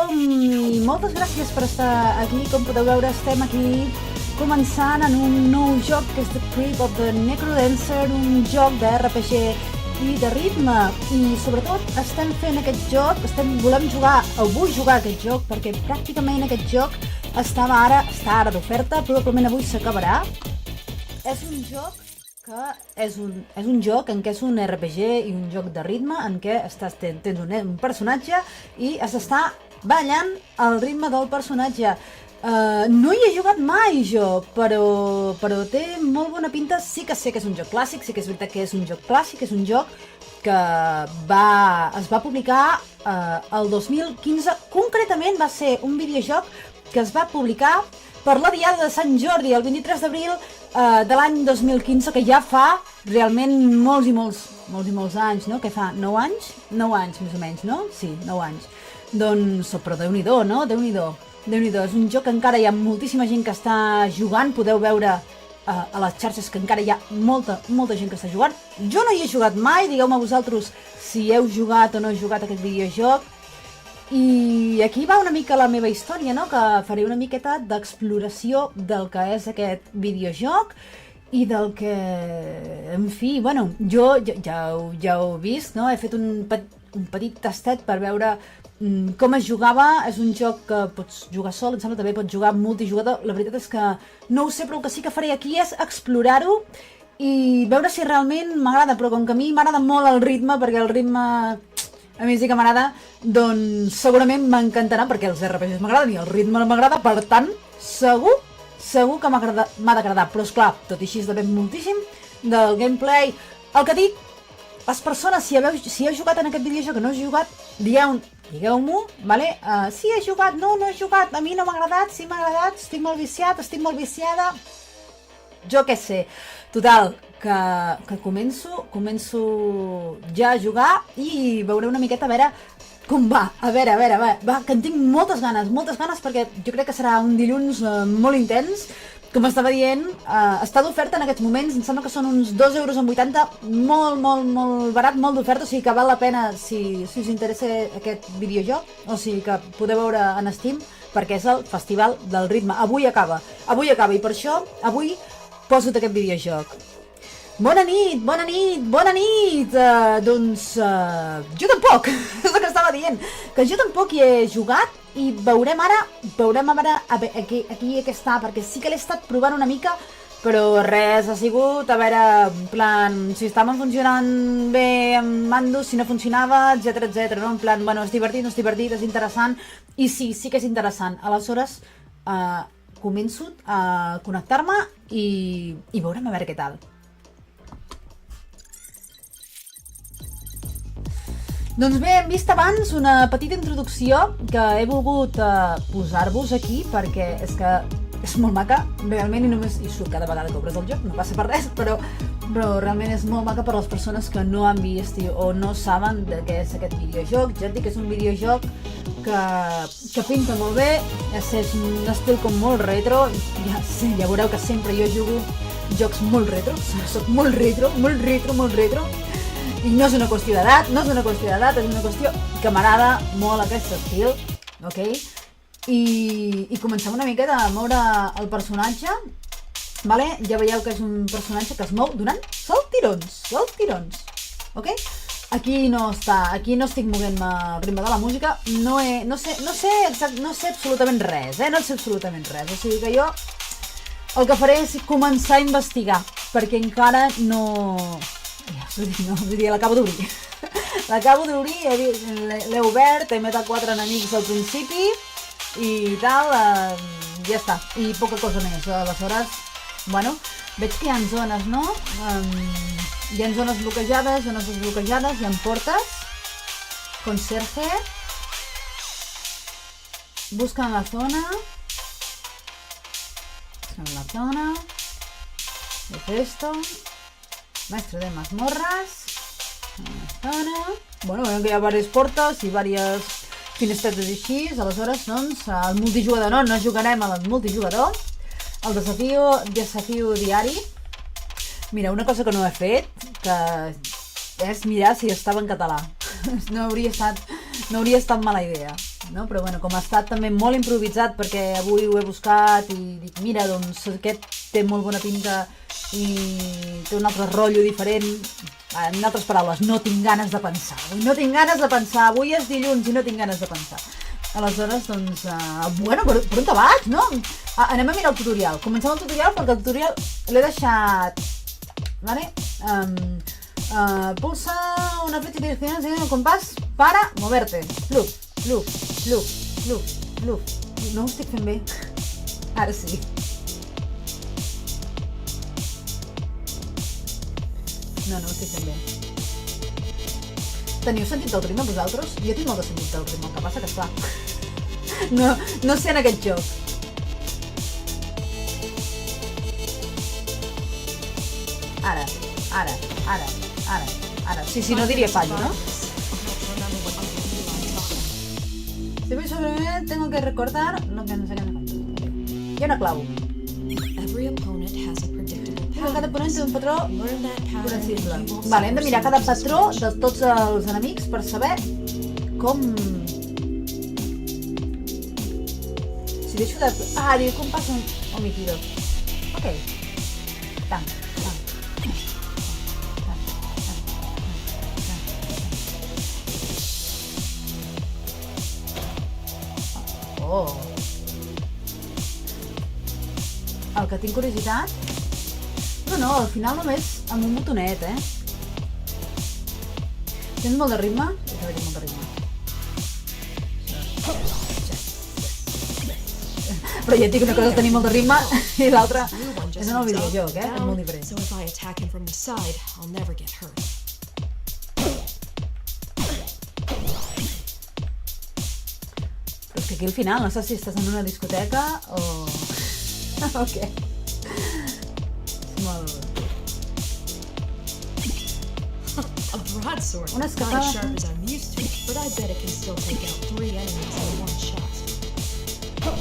som i moltes gràcies per estar aquí. Com podeu veure, estem aquí començant en un nou joc que és The Creep of the Necrodancer, un joc de RPG i de ritme, i sobretot estem fent aquest joc, volem jugar, o vull jugar aquest joc, perquè pràcticament aquest joc està ara d'oferta, probablement avui s'acabarà. És un joc que és un joc en què és un RPG i un joc de ritme en què tens un personatge i has d'estar ballant al ritme del personatge. No hi he jugat mai jo, però té molt bona pinta. Sí que sé que és un joc clàssic, sí que és veritat que és un joc clàssic, és un joc que es va publicar el 2015, concretament va ser un videojoc que es va publicar per la Diada de Sant Jordi, el 23 d'abril de l'any 2015, que ja fa realment molts i molts anys, no? Que fa 9 anys? 9 anys, més o menys, no? Sí, 9 anys. Doncs, però Déu-n'hi-do, no? Déu-n'hi-do. És un joc que encara hi ha moltíssima gent que està jugant, podeu veure a les xarxes que encara hi ha molta gent que està jugant. Jo no hi he jugat mai, digueu-me vosaltres si heu jugat o no heu jugat aquest videojoc. I aquí va una mica la meva història, no? Que faré una miqueta d'exploració del que és aquest videojoc i del que... En fi, bueno, jo ja heu vist, no? He fet un petit tastet per veure com es jugava. És un joc que pots jugar sol, em sembla, també pots jugar multijugador. La veritat és que no ho sé, però el que sí que faré aquí és explorar-ho i veure si realment m'agrada, però com que a mi m'agrada molt el ritme, perquè el ritme... A mi sí que m'agrada, doncs segurament m'encantarà, perquè els RPGs m'agraden i el ritme no m'agrada, per tant, segur que m'ha d'agradar. Però esclar, tot i així es depèn moltíssim del gameplay. El que dic, les persones, si heu jugat en aquest videojoc que no heu jugat, digueu-m'ho, vale? Si he jugat, no he jugat, a mi no m'ha agradat, sí m'ha agradat, estic molt viciat, estic molt viciada... Jo què sé, total, que començo ja a jugar i veuré una miqueta a veure com va. A veure, va, que en tinc moltes ganes, perquè jo crec que serà un dilluns molt intens. Com estava dient, està d'oferta en aquests moments, em sembla que són uns 2,80 €, molt barat, molt d'oferta, o sigui que val la pena si us interessa aquest videojoc, o sigui que podeu veure en Steam, perquè és el Festival del Ritme. Avui acaba, i per això avui posa't aquest videojoc. Bona nit! Doncs jo tampoc, és el que estava dient, que jo tampoc hi he jugat i veurem ara aquí que està, perquè sí que l'he estat provant una mica, però res, ha sigut, a veure, en plan, si estaven funcionant bé amb mandos, si no funcionava, etc, no? En plan, bueno, és divertit, no és divertit, és interessant, i sí que és interessant. Aleshores, començo a connectar-me i veurem a veure què tal. Doncs bé, hem vist abans una petita introducció que he volgut posar-vos aquí perquè és que és molt maca, realment, i surt cada vegada que obres el joc, no passa per res, però realment és molt maca per les persones que no han vist o no saben de què és aquest videojoc. Ja et dic que és un videojoc que pinta molt bé, és un estil com molt retro, ja veureu que sempre jo jugo jocs molt retro, soc molt retro, i no és una qüestió d'edat, és una qüestió que m'agrada molt aquest estil, ok? I comencem una miqueta a moure el personatge, vale? Ja veieu que és un personatge que es mou donant saltirons, ok? Aquí no estic movent-me al ritme de la música, no sé absolutament res, o sigui que jo el que faré és començar a investigar, perquè encara no... L'acabo d'obrir, l'he obert, he met 4 enemics al principi i tal, ja està, i poca cosa més. Aleshores, bueno, veig que hi ha zones, no? Hi ha zones bloquejades, zones desbloquejades, hi ha portes, conserje, busca la zona, es esto, maestro de mazmorras, una zona, bueno, veiem que hi ha diverses portes i diverses finestretes així. Aleshores, doncs, el multijugador no jugarem al multijugador, el desafiu diari. Mira, una cosa que no he fet, que és mirar si estava en català. No hauria estat mala idea. no? Però bueno, com ha estat també molt improvisat perquè avui ho he buscat i dic, mira, doncs aquest té molt bona pinta i té un altre rotllo diferent. En altres paraules, no tinc ganes de pensar. No tinc ganes de pensar. Avui és dilluns i no tinc ganes de pensar. Aleshores, doncs, bueno, per on te vaig, no? Anem a mirar el tutorial. Comencem el tutorial perquè el tutorial l'he deixat... Vale? Pulsa una flecha direccional en el compàs para moverte. Pluf, pluf, pluf, pluf, pluf. No ho estic fent bé. Ara sí. No ho estic fent bé. Teniu sentit del ritme vosaltres? Jo tinc molt de sentit del ritme, el que passa que esclar. No sé en aquest joc. Ara. Sí, no diria fallo, ¿no? Si voy sobre tengo que recordar lo que no sé qué me falta. Hi ha una clau. Cada oponent té un patró predecible. Vale, hem de mirar cada patró de tots els enemics per saber com... Si deixo de... diu com passa un omitido. Ok. Tant. Oh. El que tinc curiositat... No, al final només amb un botonet, Tens molt de ritme? Jo també tinc molt de ritme. Però ja et dic una cosa, tenir molt de ritme i l'altra és en el videojoc, és molt diferent. Però és que aquí al final no sé si estàs en una discoteca o... Ok. Una escapada.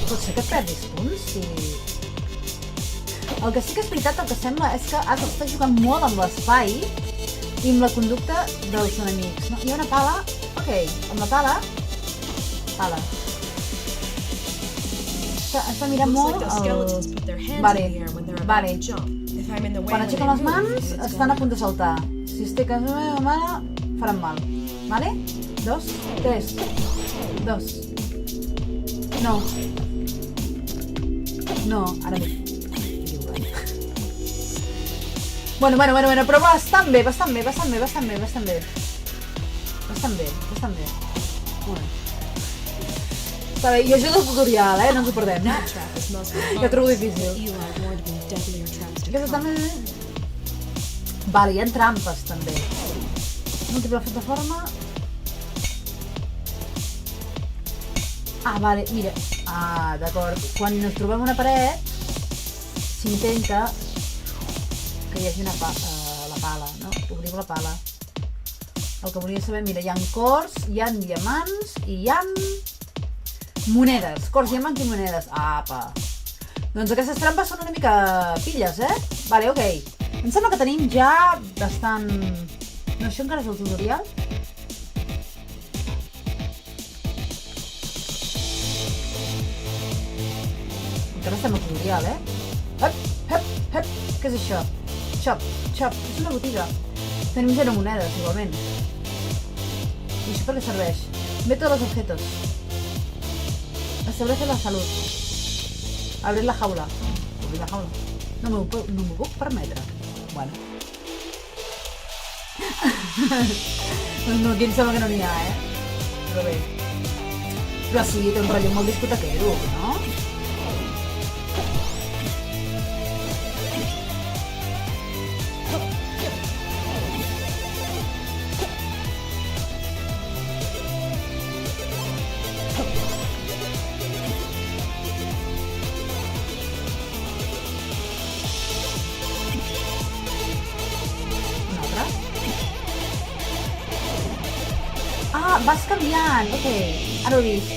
Pot ser que et perdis punts, si... El que sí que és veritat, el que sembla és que has d'estar jugant molt amb l'espai i amb la conducta dels enemics. No? Hi ha una pala, ok, amb la pala... Pala. Està mirant molt el... Vale. Quan aixequen les mans, estan a punt de saltar. Si es té casa meva mare, faran mal. Vale? 2, 3, 2. No. No, ara bé. Bueno, però bastant bé. Molt bé. Està bé, jo ajudo el tutorial, no ens ho perdem. Jo trobo difícil. Aquesta també... Vale, hi ha trampes també. Múltiple plataforma. Vale, mira. D'acord. Quan ens trobem una paret, s'intenta que hi hagi la pala, no? Obrim la pala. El que volia saber, mira, hi ha cors, hi ha diamants i hi ha monedes. Cors, diamants i monedes. Apa. Doncs aquestes trampes són una mica pilles, Vale, ok. Em sembla que tenim ja bastant... No, això encara és el tutorial? Encara estem al tutorial, Hep. Què és això? Xop. És una botiga. Tenim 0 monedes, igualment. I això per què serveix? Meto los objetos. Establece la salud. Abrir la jaula. Obrir la jaula. No m'ho puc permetre. Bueno. No, aquí em sembla que no n'hi ha, Però bé. Però sí, té un rotllo molt discotequero, no? Vas canviant, ok, ara ho he vist.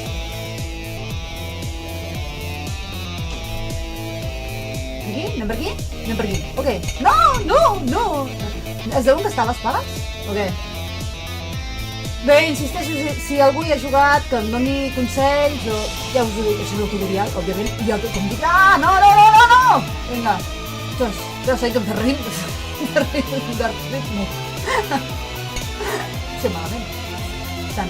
Aquí? Anem per aquí? Anem per aquí, ok. No! Es deuen gastar les pales? Ok. Bé, insisteixo, si algú hi ha jugat, que em doni consells, o ja us ho dic, això és el tutorial, òbviament, i el com dic, no! Vinga, ja sé que em de ritme. Sí, malament. Tant.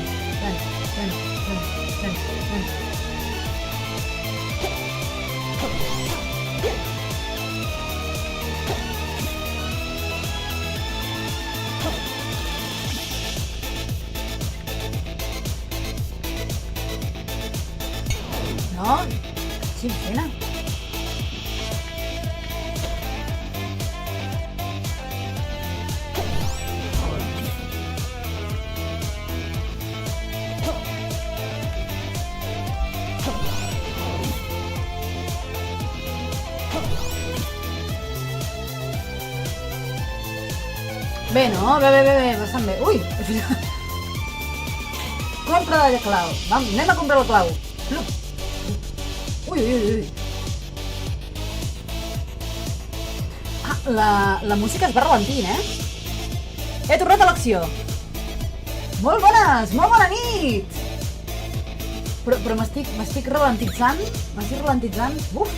No, sí, pena. Bé, no? Bé, bastant bé. Ui! Compra de clau. Anem a comprar la clau. Ui. La música es va ralentint, He tornat a l'acció. Molt bona nit! Però m'estic ralentitzant. Uf!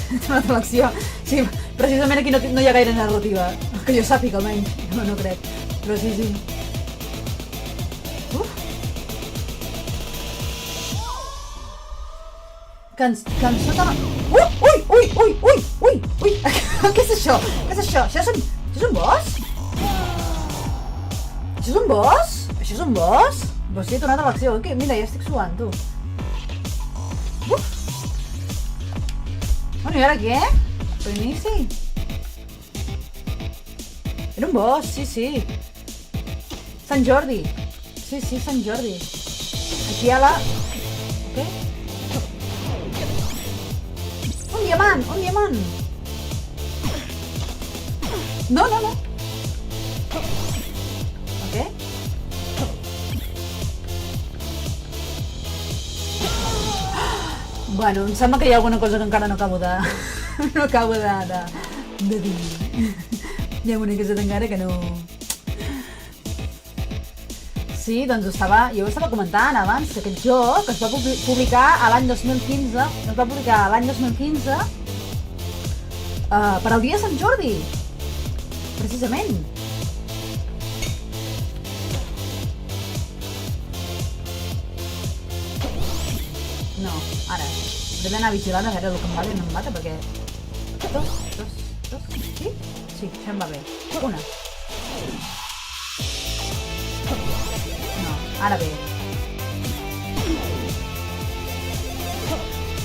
He tornat a l'acció. Sí, precisament aquí no hi ha gaire narrativa. Que jo sàpiga, almenys. No crec. Però sí. Uf! Cançó de... Ui! Què és això? Això és un boss? Això és un boss? Però sí, he tornat a l'acció. Mira, ja estic suant, tu. Uf! Bueno, i ara què? Reinici? Era un boss, sí. Sant Jordi. Sí, Sant Jordi. Aquí hi ha la... Què? Un diamant! No! Ok? Bueno, em sembla que hi ha alguna cosa que encara no acabo de... No acabo de dir. Hi ha una cosa encara que no... Sí, doncs jo ho estava comentant abans, que aquest joc es va publicar a l'any 2015, per al dia de Sant Jordi, precisament. No, ara, primer anar vigilant a veure el que em va i no em mata, perquè... Dos, sí? Sí, això em va bé. Una. Ara bé.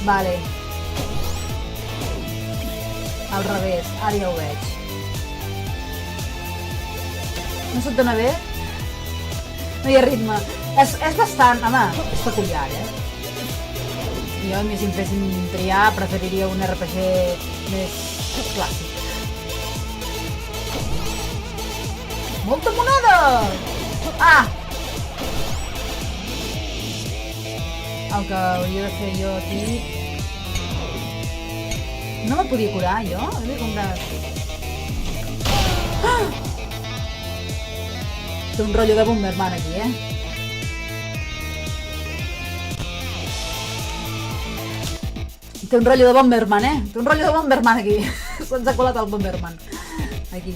Vale. Al revés, ara ja ho veig. No se't dona bé? No hi ha ritme. És bastant, home, és peculiar, Jo, si em fessin triar, preferiria un RPG més clàssic. Molta moneda! El que hauria de fer jo aquí... No me'l podia curar, jo? He comprat... Té un rotllo de Bomberman aquí, Té un rotllo de Bomberman, aquí. Se'ns ha colat el Bomberman. Aquí.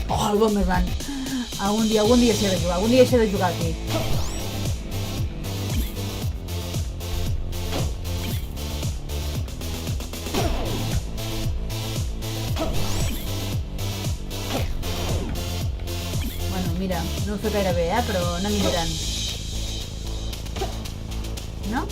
Oh, el Bomberman. Algun dia així de jugar aquí. Mira, no ho sé gaire bé, però anem mirant. No?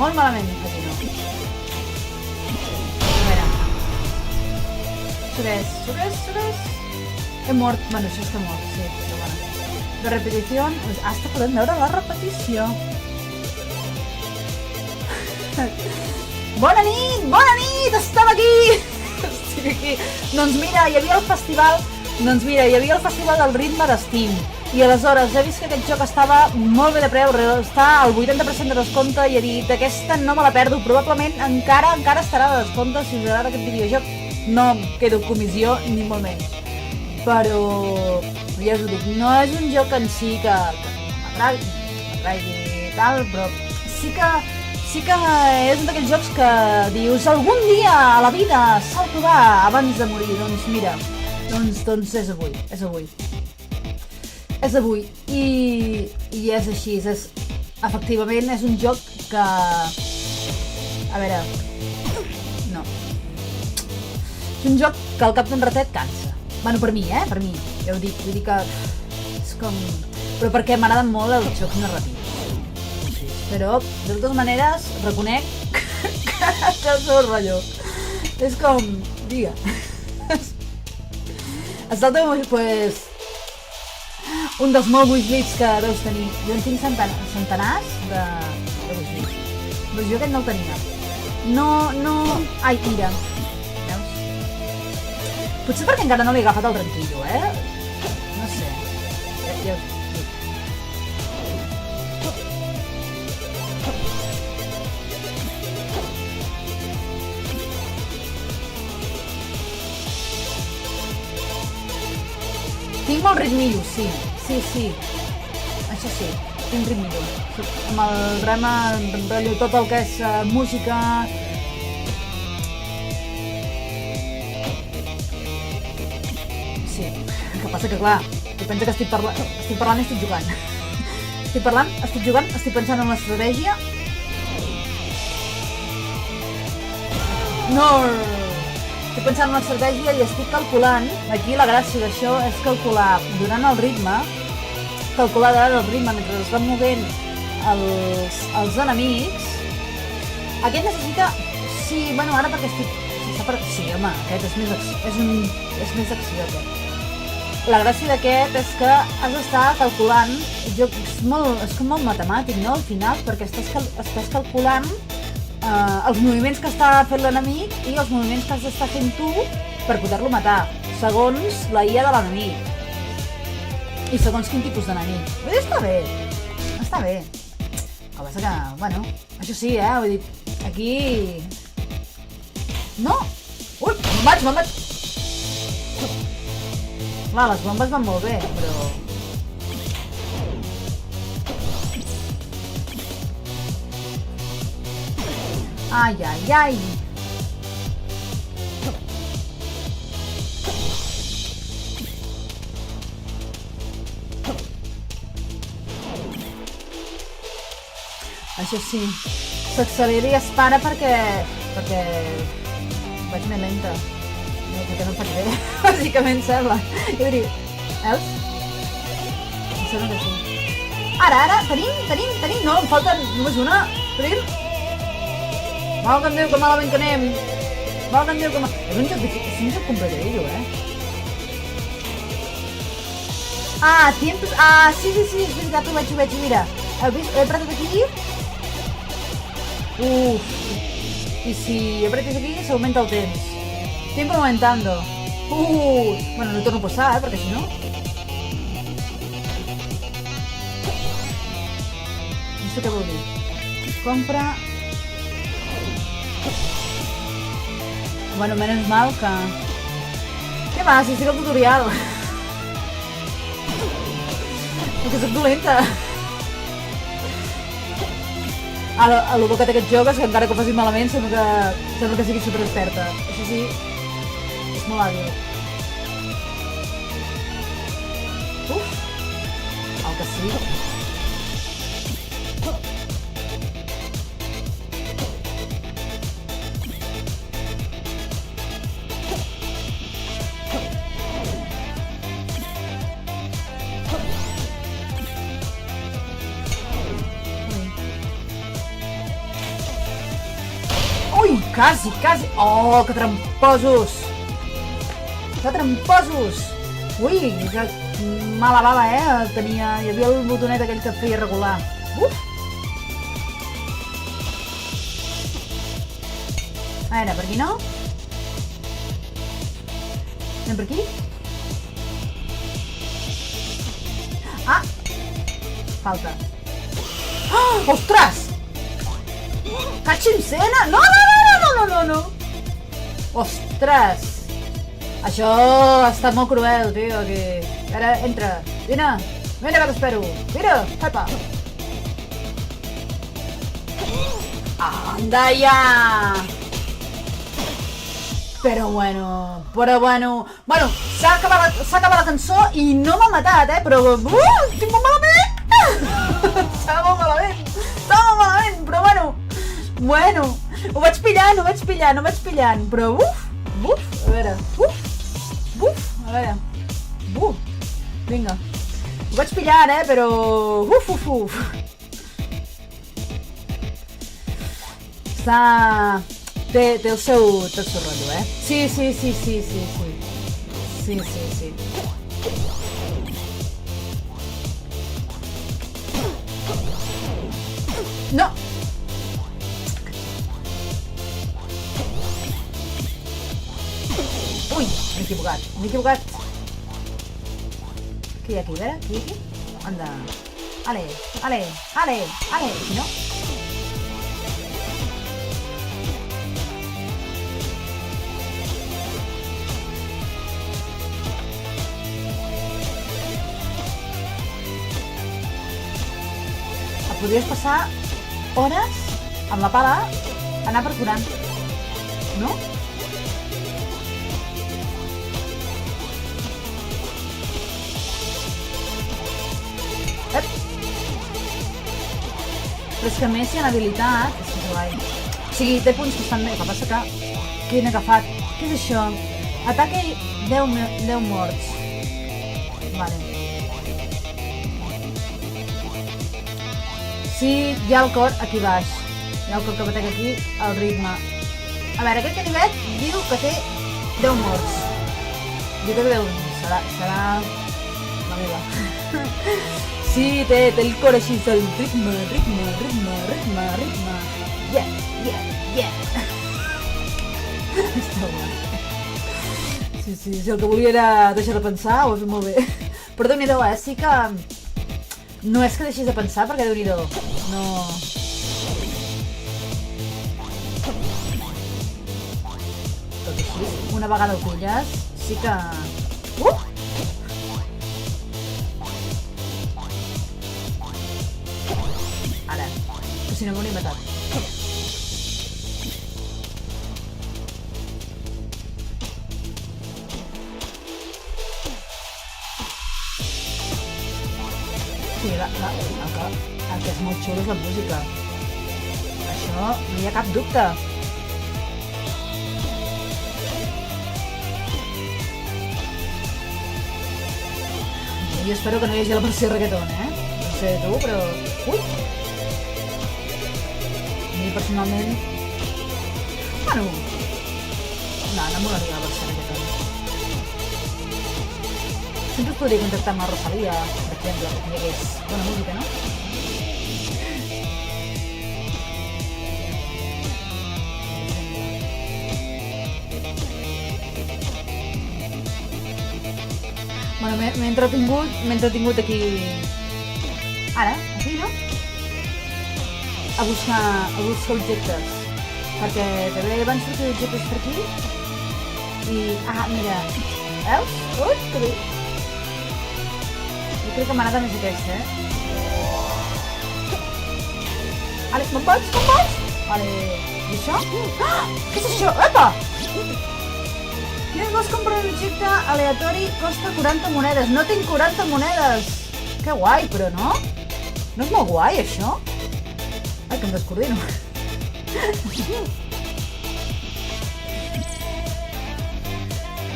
Molt malament, aquí no. A veure. Sures. He mort, bueno, això està mort, sí, però bueno. De repetició, hasta podem veure la repetició. Bona nit, estem aquí! Estic aquí. Doncs mira, hi havia el festival del ritme d'Steam. I aleshores he vist que aquest joc estava molt bé de preu, està al 80% de descompte i he dit, aquesta no me la perdo, probablement encara estarà de descompte si us agrada aquest videojoc. No em quedo comissió ni molt menys. Però ja us ho dic, no és un joc en si que m'atragui i tal, però sí que és un d'aquells jocs que dius algun dia a la vida s'ha de provar abans de morir. Doncs mira, doncs és avui. És avui i és així, efectivament és un joc que... A veure... No. És un joc que al cap d'un ratet cansa. Bueno, per mi, per mi. Ja ho dic, vull dir que és com... Però perquè m'agraden molt els jocs narratius. Però, de totes maneres, reconec que és el seu rotllo. És com... Diga. Salta-me, pues... un dels molts wishlists que deus tenir. Jo en tinc centenars de wishlists. Doncs jo aquest no el tenia. No... Ai, mira. Veus? Potser perquè encara no l'he agafat el tranquillo, No sé. Ja us dic. Tinc molt ritmillo, sí. Això sí, tinc ritmillo. Amb el drama, tot el que és música... Sí, el que passa que clar, tu pensa que estic parlant i estic jugant. Estic jugant, estic pensant en l'estratègia. No! Estic pensant en l'estratègia i estic calculant, aquí la gràcia d'això és calcular durant el ritme, mentre es van movent els enemics. Aquest necessita... Sí, bueno, ara perquè estic... Sí, home, aquest és més acció, aquest. La gràcia d'aquest és que has d'estar calculant, és com molt matemàtic, no?, al final, perquè estàs calculant els moviments que està fent l'enemic i els moviments que has d'estar fent tu per poder-lo matar, segons la IA de l'enemic i segons quin tipus d'enemic. Vull dir, està bé. El que passa que, bueno, això sí, vull dir, aquí... No! Ui, me'n vaig! Clar, les bombes van molt bé, però... Ai. Això sí, s'accelera i es para perquè vaig més lenta. No, perquè no em faig bé, bàsicament sembla. Jo diria, veus? Em sembla que sí. Ara, tenim, no, em falten només una. Tenim. Mal que em diu que malament que anem. És un joc complicatillo, tiempos... sí, és veritat, ho veig, mira. Heu vist? He apretat aquí. I si apretes aquí s'augmenta el temps. Tiempo aumentando. Bueno, no torno a posar, perquè si no... No sé què vol dir. Compra... Bueno, menos mal que... Què va, si estic al tutorial? Perquè soc dolenta. El bo que té aquest joc és que encara que ho faci malament sembla que sigui superexperta. Això sí, és molt hàbil. El que sí. Quasi! Oh, que tramposos! Ui, que mala bava, hi havia el botonet aquell que et feia regular. A veure, per aquí no? Anem per aquí? Falta. Oh, ostres! Cachimsena! No, no, no, no, no, no, no! Ostres! Això està molt cruel, tio, aquí. Ara, entra. Vine, vine que t'espero. Vine, epa. Anda ja! Però bueno... Bueno, s'ha acabat la cançó i no m'ha matat, però... Estic molt malament! Estava molt malament, però bueno, ho vaig pillant, però a veure, vinga, ho vaig pillant, però està... té el seu rotllo, sí. No! Ui, m'he equivocat. Què hi ha aquí, a veure? Què hi ha aquí? Anda. Ale, si no... Podries passar hores amb la pala anar perforant, no? Però és que a més hi ha habilitat, és que és guai. O sigui, té punts que estan bé, el que passa que... Què n'he agafat? Què és això? Ataque 10 morts. Vale. Sí, hi ha el cor aquí baix. Hi ha el cor que batec aquí, el ritme. A veure, aquest ganivet diu que té 10 morts. Diu que té 10 morts. Serà... la meva. Sí, té el cor així, el ritme. Yeah. Està guai. Sí, si el que volia era deixar de pensar, ho he fet molt bé. Però Déu-n'hi-do, sí que... No és que deixis de pensar, perquè Déu-n'hi-do. No... Tot així, una vegada ho pilles, sí que... Ara, que si no m'hauria matat. Sí, el que és molt xulo és la música. Això no hi ha cap dubte. Jo espero que no hi hagi la versió reggaeton, No sé tu, però... Ui! A mi personalment... Bueno... No m'agradaria la versió reggaeton. Sempre es podria contactar amb la Rosalía, per exemple, que hi hagués bona música, no? Bueno, m'he entretingut aquí... Ara, aquí, no? A buscar objectes. Perquè també van sortir objectes per aquí. I... Ah, mira. Veus? Ui, que bé. Jo crec que m'ha anat més aquesta, Àlex, me'n pots? Vale. I això? Ah! Què és això? Epa! Quines vols comprar un objecte aleatori costa 40 monedes. No tinc 40 monedes. Que guai, però no? No és molt guai, això? Ai, que em descoordino.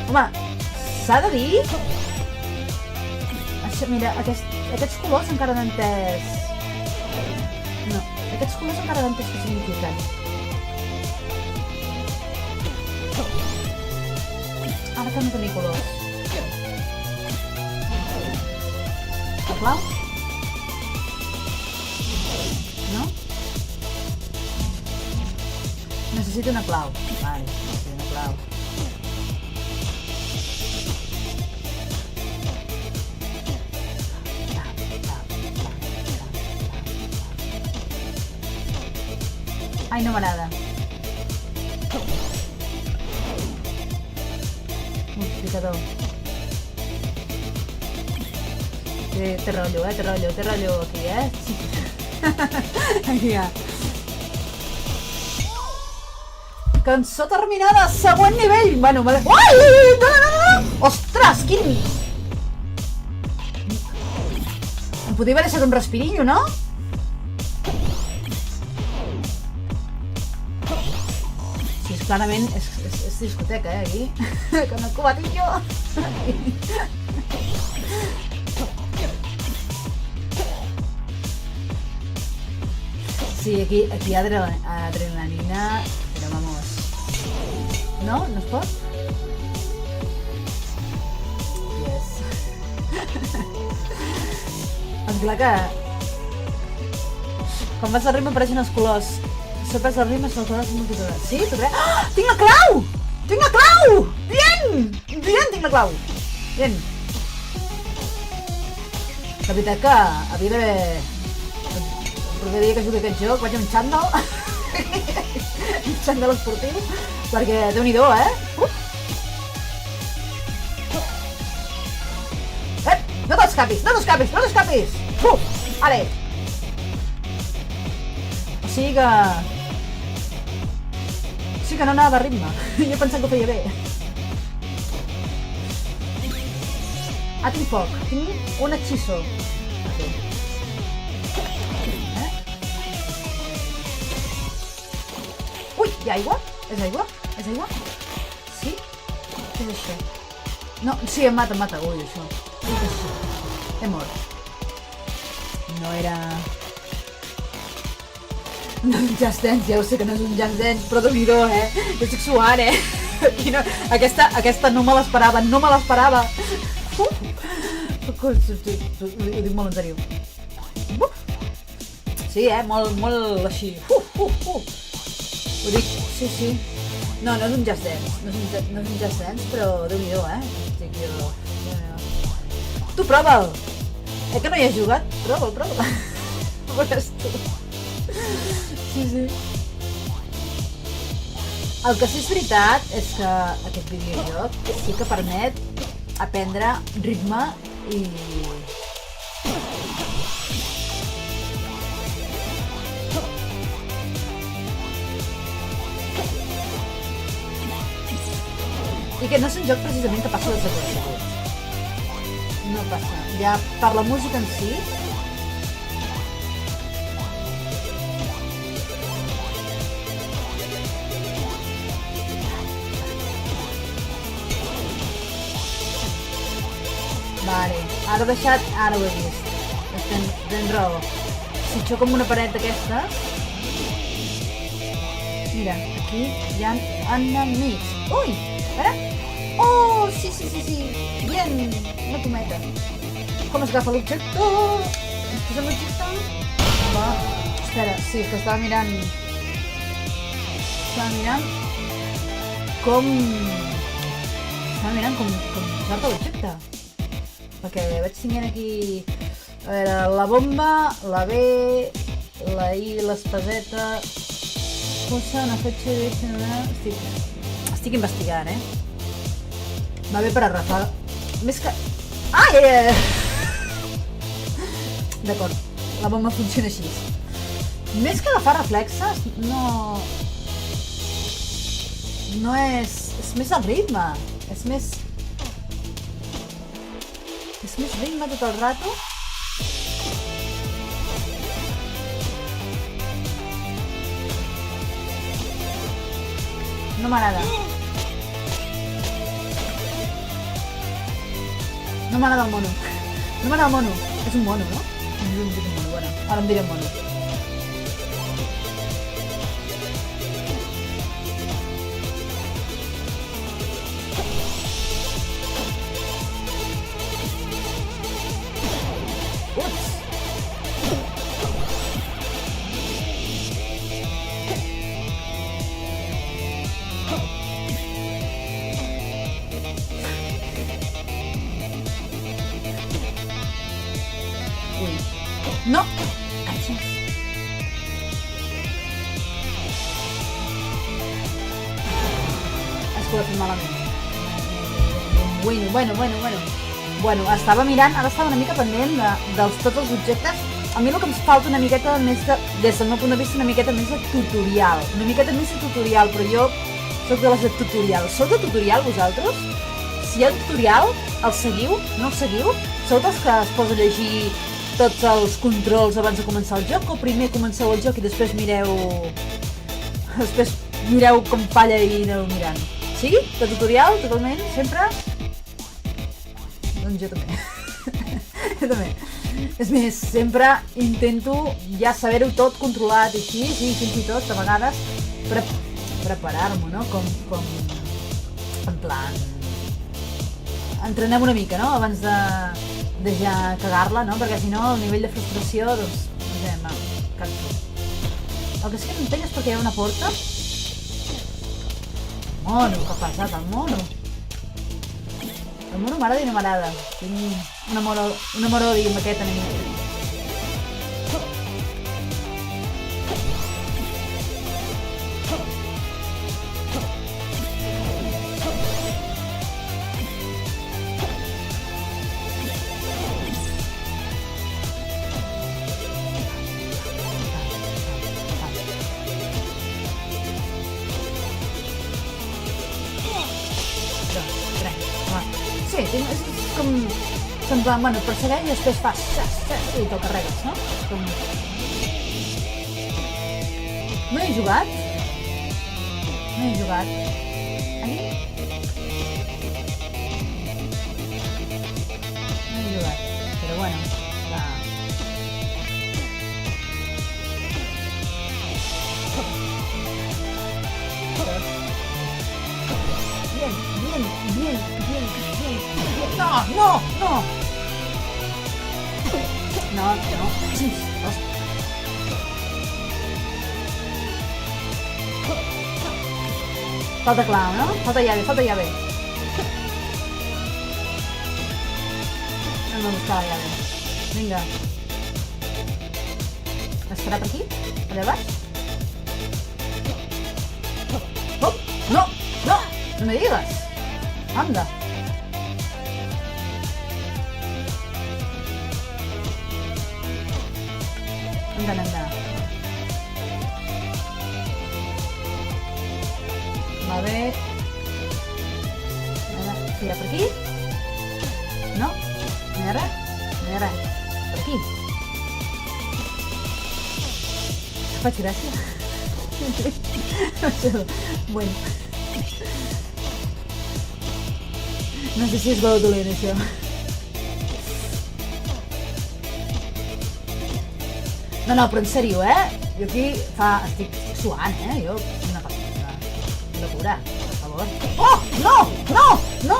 Home, s'ha de dir... Això, mira, aquests colors encara no he entès... No, aquests colors encara no he entès què signifiquen. Ara que no tenia colors. La clau? No? Necessito una clau. Vale, necessito una clau. Ai, no m'agrada. Multiplicador. Té rotllo aquí, Aquí ja. Cançó terminada, següent nivell! Bueno, vale. Ui! No! Ostres, quin... Em podria haver deixat un respirillo, no? Sí, clarament és discoteca, aquí. Con el cubatillo. Sí, aquí adrenalina, però vamos... No? No es pot? Yes. Esclar que... Quan vas al ritme apareixen els colors. Si perds el ritme, són els colors multitudinals. Sí? Tu creus? Ah! Tinc la clau! Tinc la clau! Bien! Bien, tinc la clau! Bien. La veritat que havia d'haver... El proper dia que jugui aquest joc vaig a un xandall. Un xandall esportiu. Perquè Déu-n'hi-do, No t'escapis, no t'escapis, no t'escapis! Are! O sigui que... Sí que no anava a ritme. Jo pensava que ho feia bé. Ah, tinc foc. Tinc un hechizo. Ui, hi ha aigua? És aigua? És aigua? Sí? Què és això? No, sí, em mata. Ui, això. Què és això? He mort. No era... No és un Just Dance, ja ho sé que no és un Just Dance, però Déu-n'hi-do, Jo estic suant, No, aquesta no me l'esperava, no me l'esperava. Ho dic molt en sèrio. Sí, molt així. Ho dic, sí. No, no és un Just Dance, no és un Just Dance, però Déu-n'hi-do, Estic jo... Tu prova'l! Que no hi has jugat? Prova'l. Veuràs tu. Sí. El que sí és veritat és que aquest videojoc sí que permet aprendre ritme i... I que no és un joc precisament que passa desapercebut. No passa. Ja per la música en si... Vale, ara ho he vist. Tens raó. Si xoco amb una paret d'aquestes... Mira, aquí hi ha enemics. Ui! A veure? Oh, sí. Bien, una cometa. Com es agafa l'objecte? Es posa l'objecte? Va, espera, sí, és que estava mirant com posar-te l'objecte. Perquè vaig tinguent aquí a veure, la bomba, la B, la I, l'espaseta... Posa una fetge de... Estic investigant, Va bé per arrafar... Més que... Ai! D'acord, la bomba funciona així. Més que agafar reflexes, no... No és... És més el ritme. És més ritme tot el rato. No m'agrada. No m'agrada el mono. No m'agrada el mono. És un mono, no? No em diré mono, bueno. Ara em diré mono. Ups! No! malament. Bueno, estava mirant, ara estava una mica pendent dels tots els objectes. A mi el que em falta una miqueta més des del meu punt de vista, una miqueta més de tutorial. Una miqueta més de tutorial, però jo soc de les de tutorial. Sou de tutorial, vosaltres? Si hi ha tutorial, el seguiu? No el seguiu? Sou dels que es posa a llegir tots els controls abans de començar el joc, o primer comenceu el joc i després mireu com falla i aneu mirant? Sí? De tutorial, totalment? Sempre? Doncs jo també. Jo també. És més, sempre intento ja saber-ho tot controlat i així, sí, fins i tot, a vegades, preparar-m'ho, no? Com en plan... Entrenem una mica, no? Abans de ja cagar-la, no? Perquè si no, el nivell de frustració, doncs, no sé, canso. El que sí que m'empeny és perquè hi ha una porta. Mono, què ha passat, el mono? El mono m'agrada i no m'agrada. Tinc un amor-odi amb aquest enemic. Sí, és com... Sembla, bueno, persegueix i després fas... i te'l carregues, no? Com... No he jugat? No he jugat. Aquí? No he jugat, però bueno, va... Bien. No. Falta clau, no? Falta llave. No me buscar la llave. Vinga. Estarà per aquí? Allà baix? Oh! No! No me digas! Anda! Anda. A ver... Tira per aquí? No? No hi ha res? Per aquí? Faig gràcia? Bueno. No sé si és bo o dolent, això. No, però en sèrio, Jo aquí estic suant, Jo, una locura, per favor. Oh! No!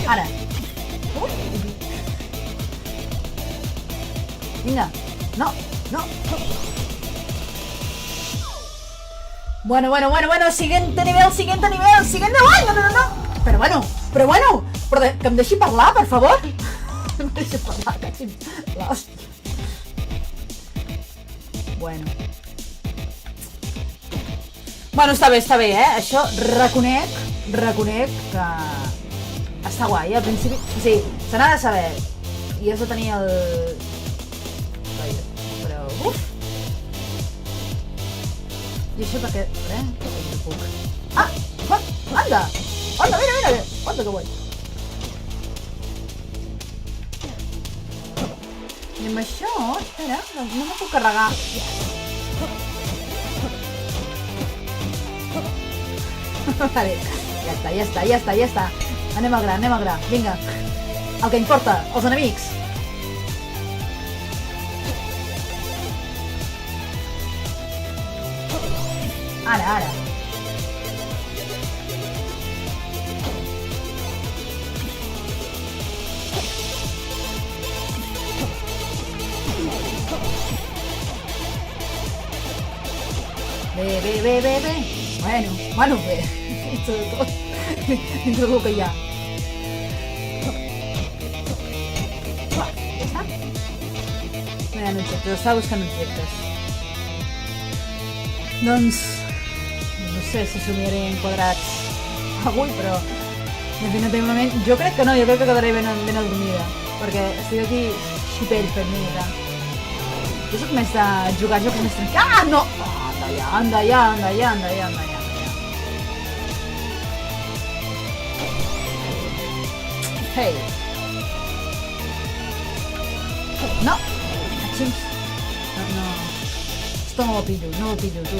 Ara. Vinga. No. Bueno, siguiente nivel. Ai, no. Però bueno, que em deixi parlar, per favor. Em deixi parlar, quasi l'hòstia. Bueno, està bé, Això reconec que està guai, al principi... Sí, se n'ha de saber. I has de tenir el... Però... Uf! I això perquè... Perquè no puc... Ah! Anda! Mira! Anda, que guai! I amb això... Espera, no me puc carregar. Vale, ja està. Anem al gra. Vinga. El que importa, els enemics. Ara. Bé. Bueno, bé. Esto de tot. Dentro del que hi ha. Va, ja està. No hi ha objectes, estava buscant objectes. Doncs... No sé si s'ho miraré en quadrats avui, però definitivament jo crec que no, jo crec que quedaré ben adormida, perquè estic aquí xipell fent mira. Jo soc més de jugar jocs més tranquils. Ah, no! Anda allà. Hey! No! Xims! No. Esto no lo pillo, tu.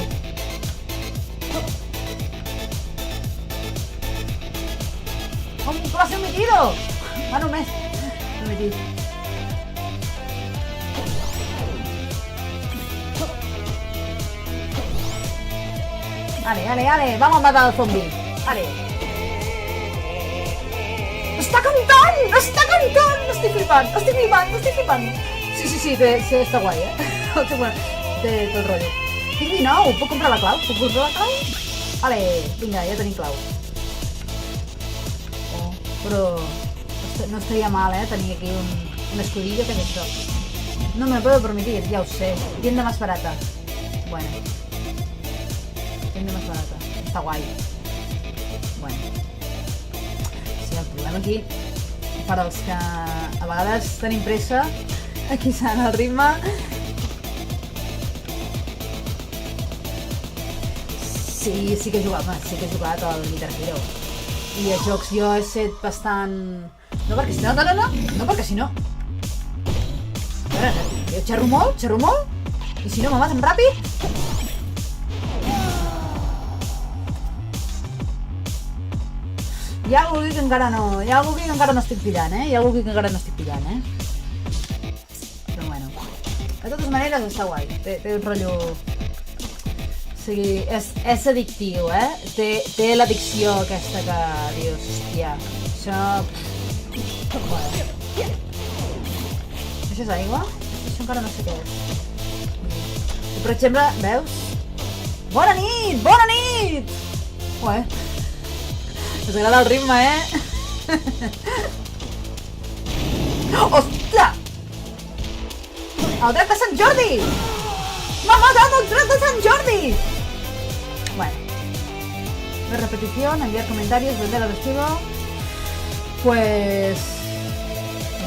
¡Oh, lo has metido! Va només. L'he metit. Ale, vamos a matar al zombi. Ale. Està cantant! Estic flipant. Sí, està guai, té tot el rotllo. Tinc 19, puc comprar la clau? Ale, vinga, ja tenim clau. Però no estaria mal, tenir aquí un escudillo que és això. No me lo puedo permitir, ya lo sé. Tienda más barata. Bueno. Tienda más barata. Està guai. Bueno. Sí, el problema aquí, per als que a vegades tenim pressa, aquí s'ha el ritme. Sí que he jugat al Guitar Hero. I els jocs jo he set bastant... No, perquè si no... A veure, jo xerro molt, i si no me maten ràpid... Hi ha algú aquí que encara no estic pillant, Però bueno... De totes maneres està guai, té un rotllo... O sigui, és addictiu, Té l'addicció aquesta que dius, hòstia, això... Bueno. Això és aigua? Això encara no sé què és. I, per exemple, veus? Bona nit! Ué. Us agrada el ritme, Ostres! El drac de Sant Jordi! ¡Me ha matado el drac de Sant Jordi! Bueno. Ver repetición, enviar comentarios, vender al vestido. Pues...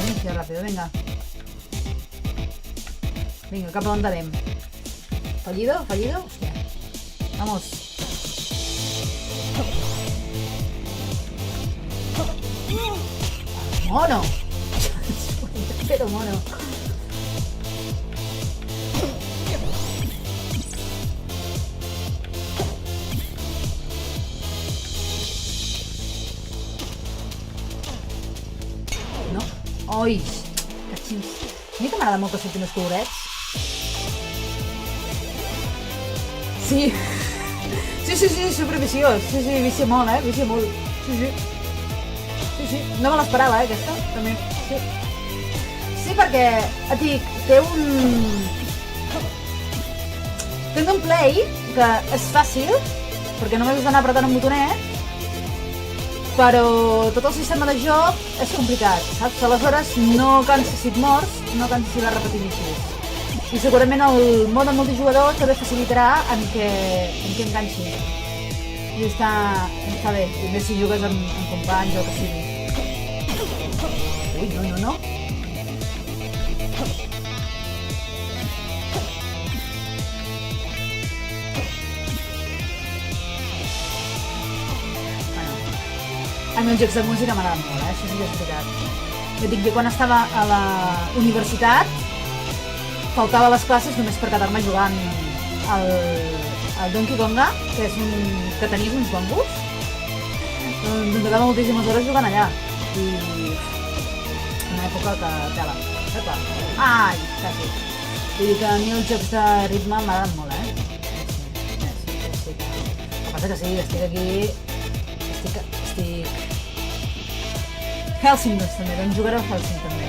Inicia rápido, venga. Venga, cap a on anem? Fallido? Hòstia. Vamos. Mono. Pero mono. Oi, catxins. A mi que m'agrada molt que surtin els colorets. Sí, superviciós. Sí, vicia molt, vicia molt. Sí, no me l'esperava, aquesta, també. Sí, perquè, et dic, té un play que és fàcil, perquè només has d'anar apretant un botonet, però tot el sistema de joc és complicat, saps? Aleshores no canses si et mors, no canses si vas repetint així. I segurament el mode multijugador també facilitarà en què enganxi. I està bé, i més si jugues amb companys o el que sigui. Ui, no. A mi els jocs de música m'agraden molt, això sí que és veritat. Jo quan estava a la universitat faltava a les classes només per quedar-me jugant al Donkey Konga, que és que tenies uns bongos. Em quedava moltíssimes hores jugant allà. I una època que tela. Ai, quasi. Vull dir que a mi els jocs de ritme m'agraden molt, Sí. El que passa que sí, estic aquí... Hellsing doncs també, doncs jugaré al Hellsing també.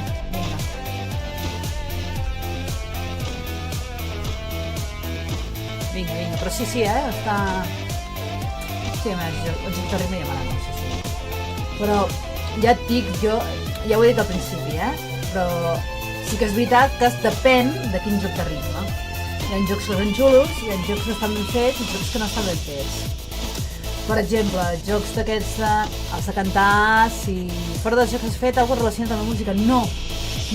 Vinga, però sí, està... Sí, a més, el joc de ritme ja m'agrada, sí. Però ja et dic, jo ja ho he dit al principi, però sí que és veritat que depèn de quin joc de ritme. Hi ha jocs que són xulos, hi ha jocs que estan ben fets i jocs que no estan ben fets. Per exemple, jocs d'aquests, els de cantar, si fora dels jocs has fet alguna relacionat amb la música, no.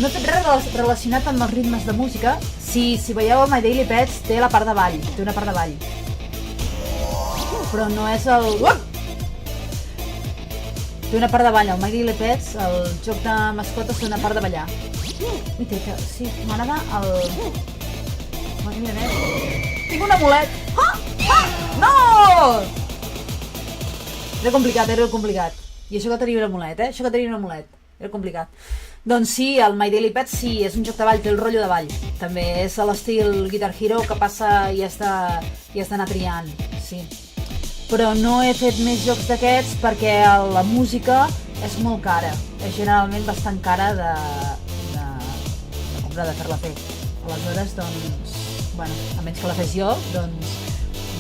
No he fet res relacionat amb els ritmes de música. Si veieu My Daily Pets, té la part de ball, té una part de ball. Però no és el... Té una part de ball, el My Daily Pets, el joc de mascotes té una part de ballar. I té que... Sí, m'agrada el... Mira, tinc un amulet! No! Era complicat. I això que tenia un amulet, Era complicat. Doncs sí, el My Daily Pets sí, és un joc de ball, té el rotllo de ball. També és a l'estil Guitar Hero que passa i has d'anar triant, sí. Però no he fet més jocs d'aquests perquè la música és molt cara. És generalment bastant cara de comprar, de fer-la fer. Aleshores, doncs, bueno, a menys que la fes jo,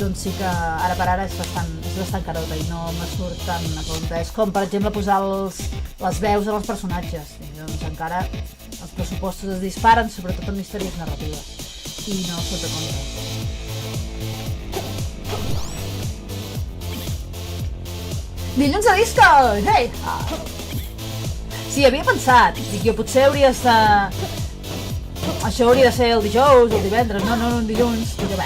doncs sí que ara per ara és bastant carota i no me surt tant a compte. És com, per exemple, posar les veus dels personatges. I doncs encara els pressupostos es disparen, sobretot en històries narratives. I no surt a compte. Dilluns a disco! Hey! Sí, havia pensat. Dic, jo potser hauries de... Això hauria de ser el dijous o el divendres, no el dilluns. Perquè,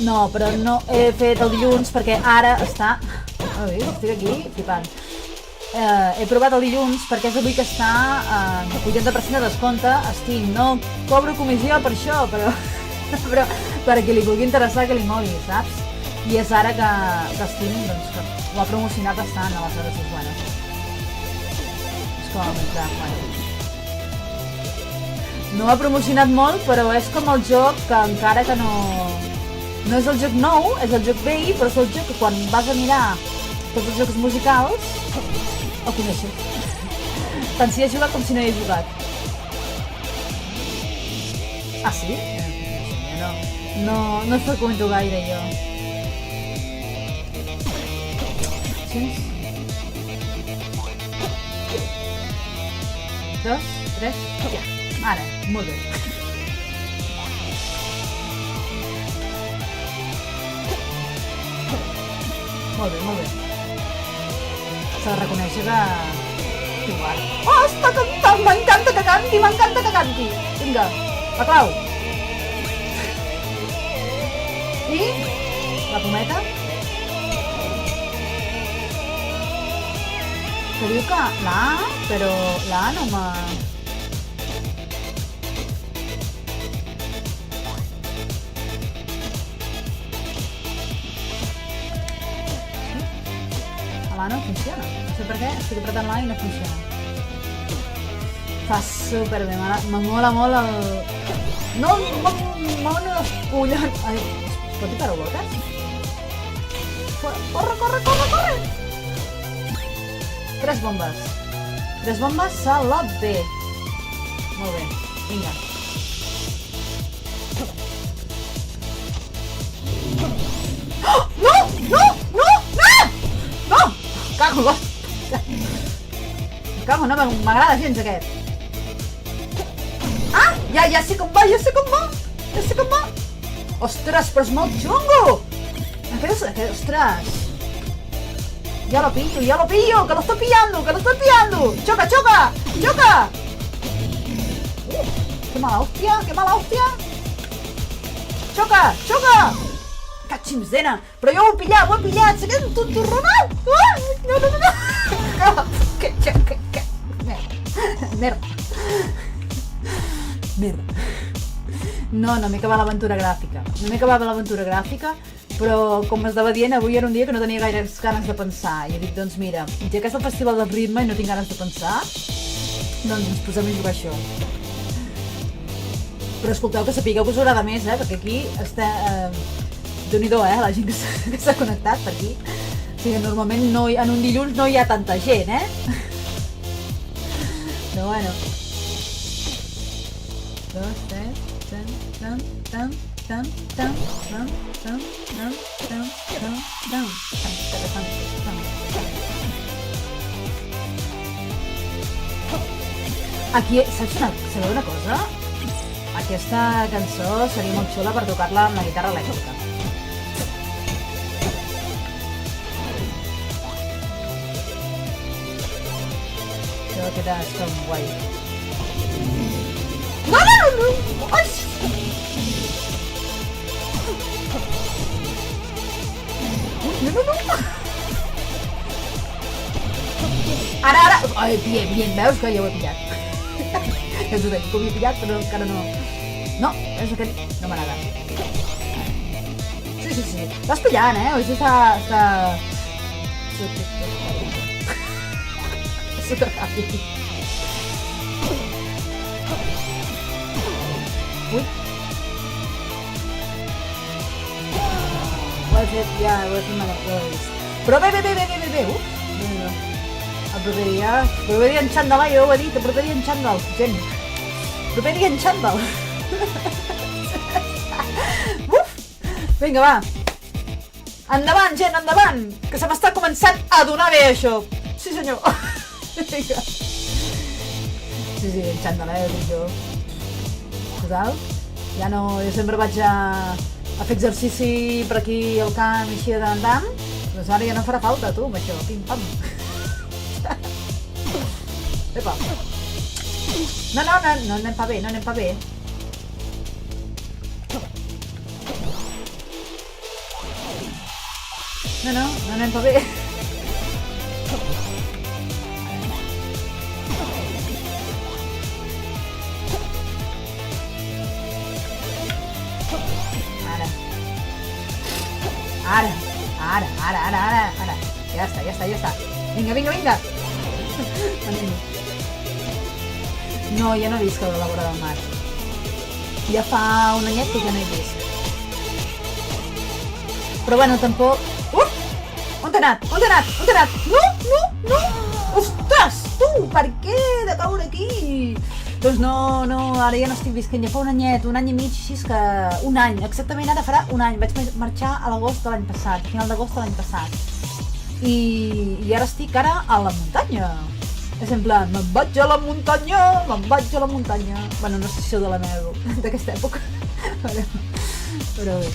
no, però no he fet el dilluns perquè ara està... Estic aquí flipant. He provat el dilluns perquè és avui que està 80% de descompte. Steam, no cobro comissió per això, però per a qui li vulgui interessar que li mogui, saps? I és ara que Steam, doncs, que ho ha promocionat bastant, aleshores és bueno. És com entrar, bueno. No ho ha promocionat molt, però és com el joc que encara que no és el joc nou, és el joc vell, però és el joc que quan vas a mirar tots els jocs musicals el coneixes. Tant si has jugat com si no hi has jugat. Ah, sí? No freqüento gaire jo. 2, 3, ja. Ara, molt bé. Molt bé. S'ha de reconèixer que... Igual. Oh, està cantant! M'encanta que canti! Vinga, la clau. I... la pometa. Que diu que la A, però la A no m'ha... La no funciona. No sé per què, estic apretant la i no funciona. Fa superbé, me mola molt el... No, mono els collons. Ai, es pot dir paraulotes? Corre! 3 bombes. 3 bombes a la B. Molt bé, vinga. Cago, no m'agrada gens aquest. Ah, ja sé com va. Ostres, però és molt xungo. Ostres. Ya lo pillo, que lo estoy pillando. Choca. Qué mala hostia. Choca. Catxims, dena. Però jo ho he pillat. Se queda un tontorronat. No. Merda. No m'he acabat l'aventura gràfica. Però, com estava dient, avui era un dia que no tenia gaire ganes de pensar. I he dit, doncs mira, ja que és el festival del ritme i no tinc ganes de pensar, doncs ens posem a jugar això. Però escolteu, que sapigueu que us agrada més, perquè aquí està... Déu-n'hi-do, la gent que s'ha connectat per aquí. O sigui, normalment en un dilluns no hi ha tanta gent, Però bueno. 2, 3, Aquí, sabeu una cosa? Aquesta cançó seria molt xula per tocar-la amb la guitarra elèctrica. Això queda com guai. No, no, no, no! Ai! No, no, no! Ara! Ai, bien, veus que ja ho he pillat. És a dir, que ho havia pillat, però encara no... No, és aquest... No m'agrada. Sí. Estàs pillant, Això està... Super ràpid. Ui. Ho he fet, ja, ho he fet malament. Però bé. El proper dia en xandall, jo ho he dit, el proper dia en xandall, gent. El proper dia en xandall. Uf! Vinga, va. Endavant, gent, endavant! Que se m'està començant a donar bé, això. Sí, senyor. Vinga. Sí, en xandall, dic jo. Total. Ja no... Jo sempre vaig a fer exercici per aquí al camp, així de tant en tant. Doncs ara ja no farà falta, tu, amb això. Pim-pam. Epa. No anem pa bé. No anem pa bé. Ara. Ja està. Vinga. No, ja no he vist que la vora del mar. Ja fa un anyet que ja no he vist. Però bueno, tampoc... On t'ha anat? No! Ostres, tu, per què de caure aquí? Doncs no, ara ja no estic visquent, ja fa un anyet, un any i mig, així és que... Un any, exactament ara farà un any. Vaig marxar a l'agost de l'any passat, final d'agost de l'any passat. I ara estic ara a la muntanya. És en plan, me'n vaig a la muntanya. Bueno, no sé si sou de la meva, d'aquesta època. Però bé.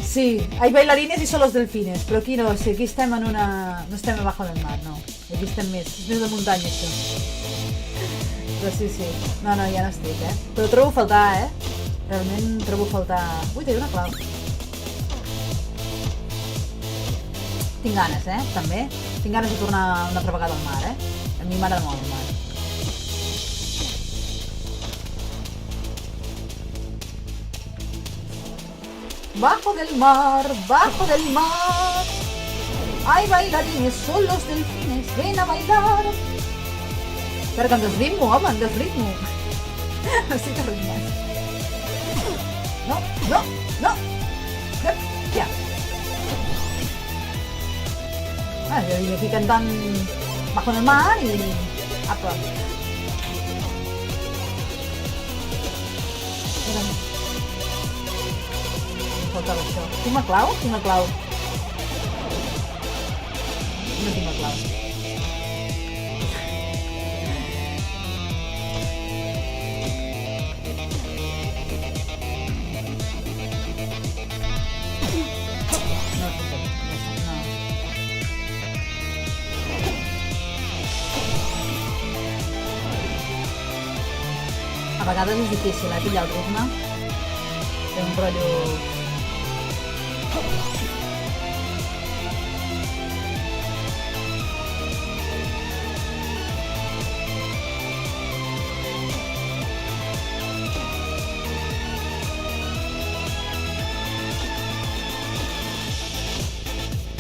Sí, hay bailarines y solo los delfines, però aquí no, sí, aquí estem en una... No estem abajo del mar, no. Aquí estem més, és més de muntanya, això. Però sí. No, ja no estic, Però trobo a faltar, Realment trobo a faltar... Ui, té una clau. Tinc ganes, també. Tinc ganes de tornar una altra vegada al mar, A mi m'agrada molt el mar. Bajo del mar. Hay bailarines, son los delfines, ven a bailar. Espera, que em desritmo, home, em desritmo. Estic arritmat. No. Ja. Jo vinc aquí cantant Bajo del mar i... Apa. Em faltava això. Tinc la clau? No tinc la clau. A vegades és difícil, pillar el ritme. Té un rotllo...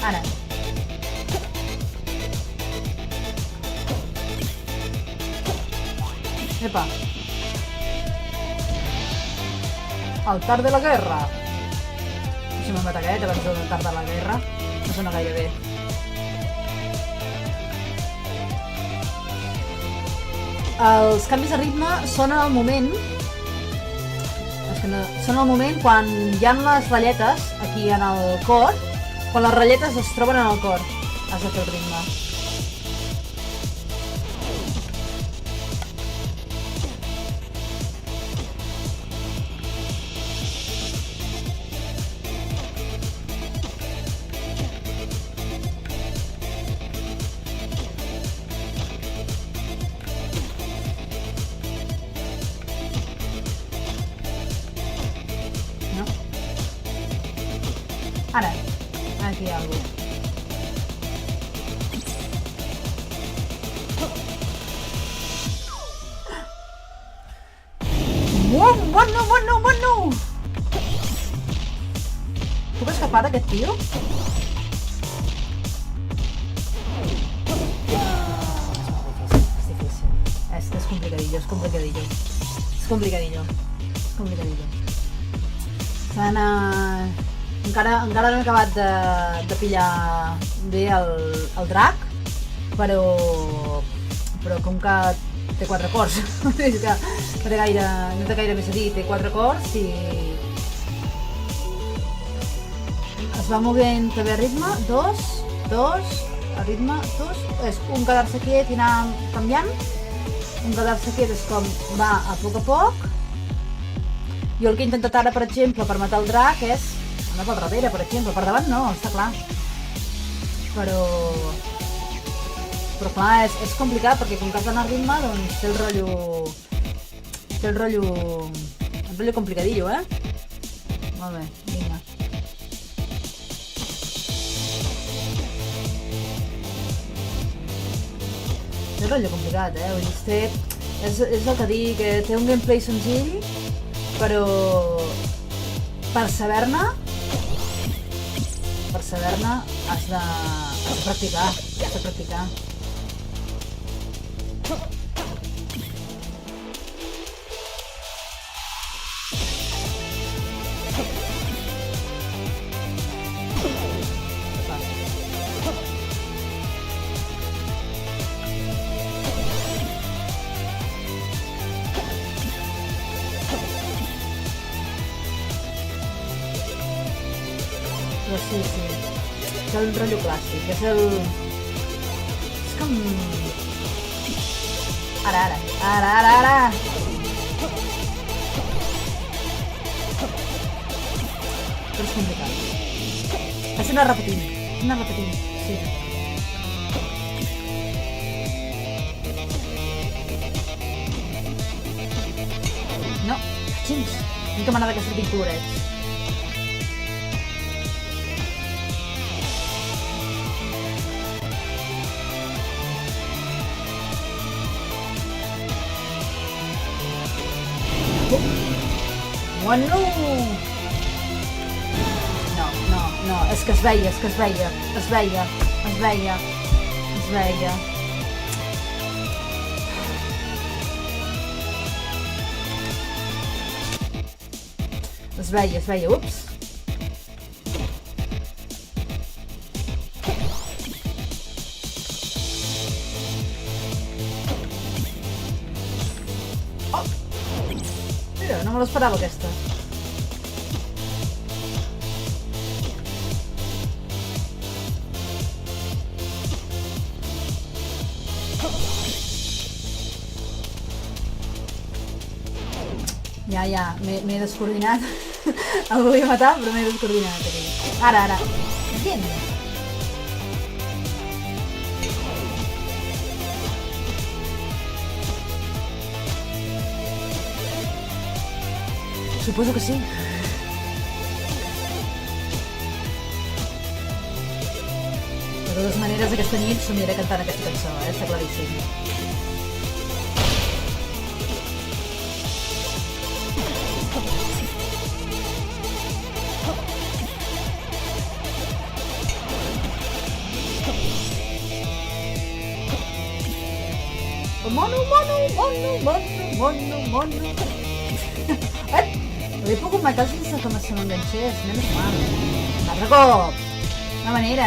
Ara. Epa. Altar de la guerra. Si me'n va aquest abans d'un altar de la guerra. No sona gaire bé. Els canvis de ritme són al moment... Són al moment quan hi ha les ratlletes aquí en el cor. Quan les ratlletes es troben en el cor. Has de fer el ritme. aquest tio? És difícil. És complicadillo, és complicadillo. És complicadillo. És complicadillo. Encara no he acabat de pillar bé el drac, però com que té 4 cors, és que no té gaire més a dir, té 4 cors i es va movent també a ritme, 2, a ritme, 2, és un quedar-se quiet i anar canviant, un quedar-se quiet és com va a poc, jo el que he intentat ara, per exemple, per matar el drac és anar pel darrere, per exemple, per davant no, està clar, però clar, és complicat perquè com que has d'anar a ritme, doncs té el rotllo complicadillo, Molt bé, vinga. Té el rotllo complicat, vull dir, és el que dic, que té un gameplay senzill, però per saber-ne has de practicar, però sí, és el rotllo clàssic, és com... Ara! Però és complicat. Has d'anar repetint, sí. No, xins, no que m'agrada que surtin colorets. Bueno! No, és que es veia. Es veia, ups! Oh! Mira, no me l'esperava aquesta. Ja, m'he descoordinat. El volia matar, però m'he descoordinat. Ara. Bien. Suposo que sí. De totes maneres, aquesta nit somiaré cantant aquesta cançó, està claríssim. Mono. L'he pogut matar sense que se m'enganxés, menys mal. Un altre cop. Una manera,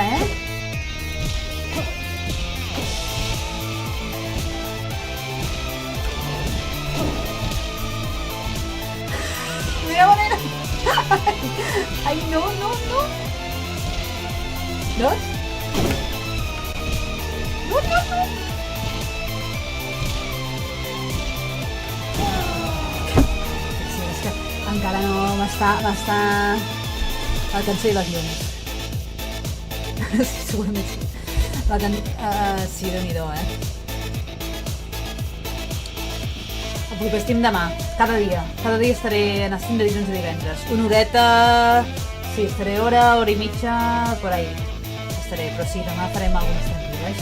Mira manera. Ai, no. Dos? No. Encara no m'està... La cançó i les llums. Segurament sí. Sí, Déu-n'hi-do, El proper estim demà. Cada dia estaré en estim de dilluns a divendres. Una horeta... Sí, estaré hora i mitja, per ahí. Estaré, però sí, demà farem alguns tranquil·les.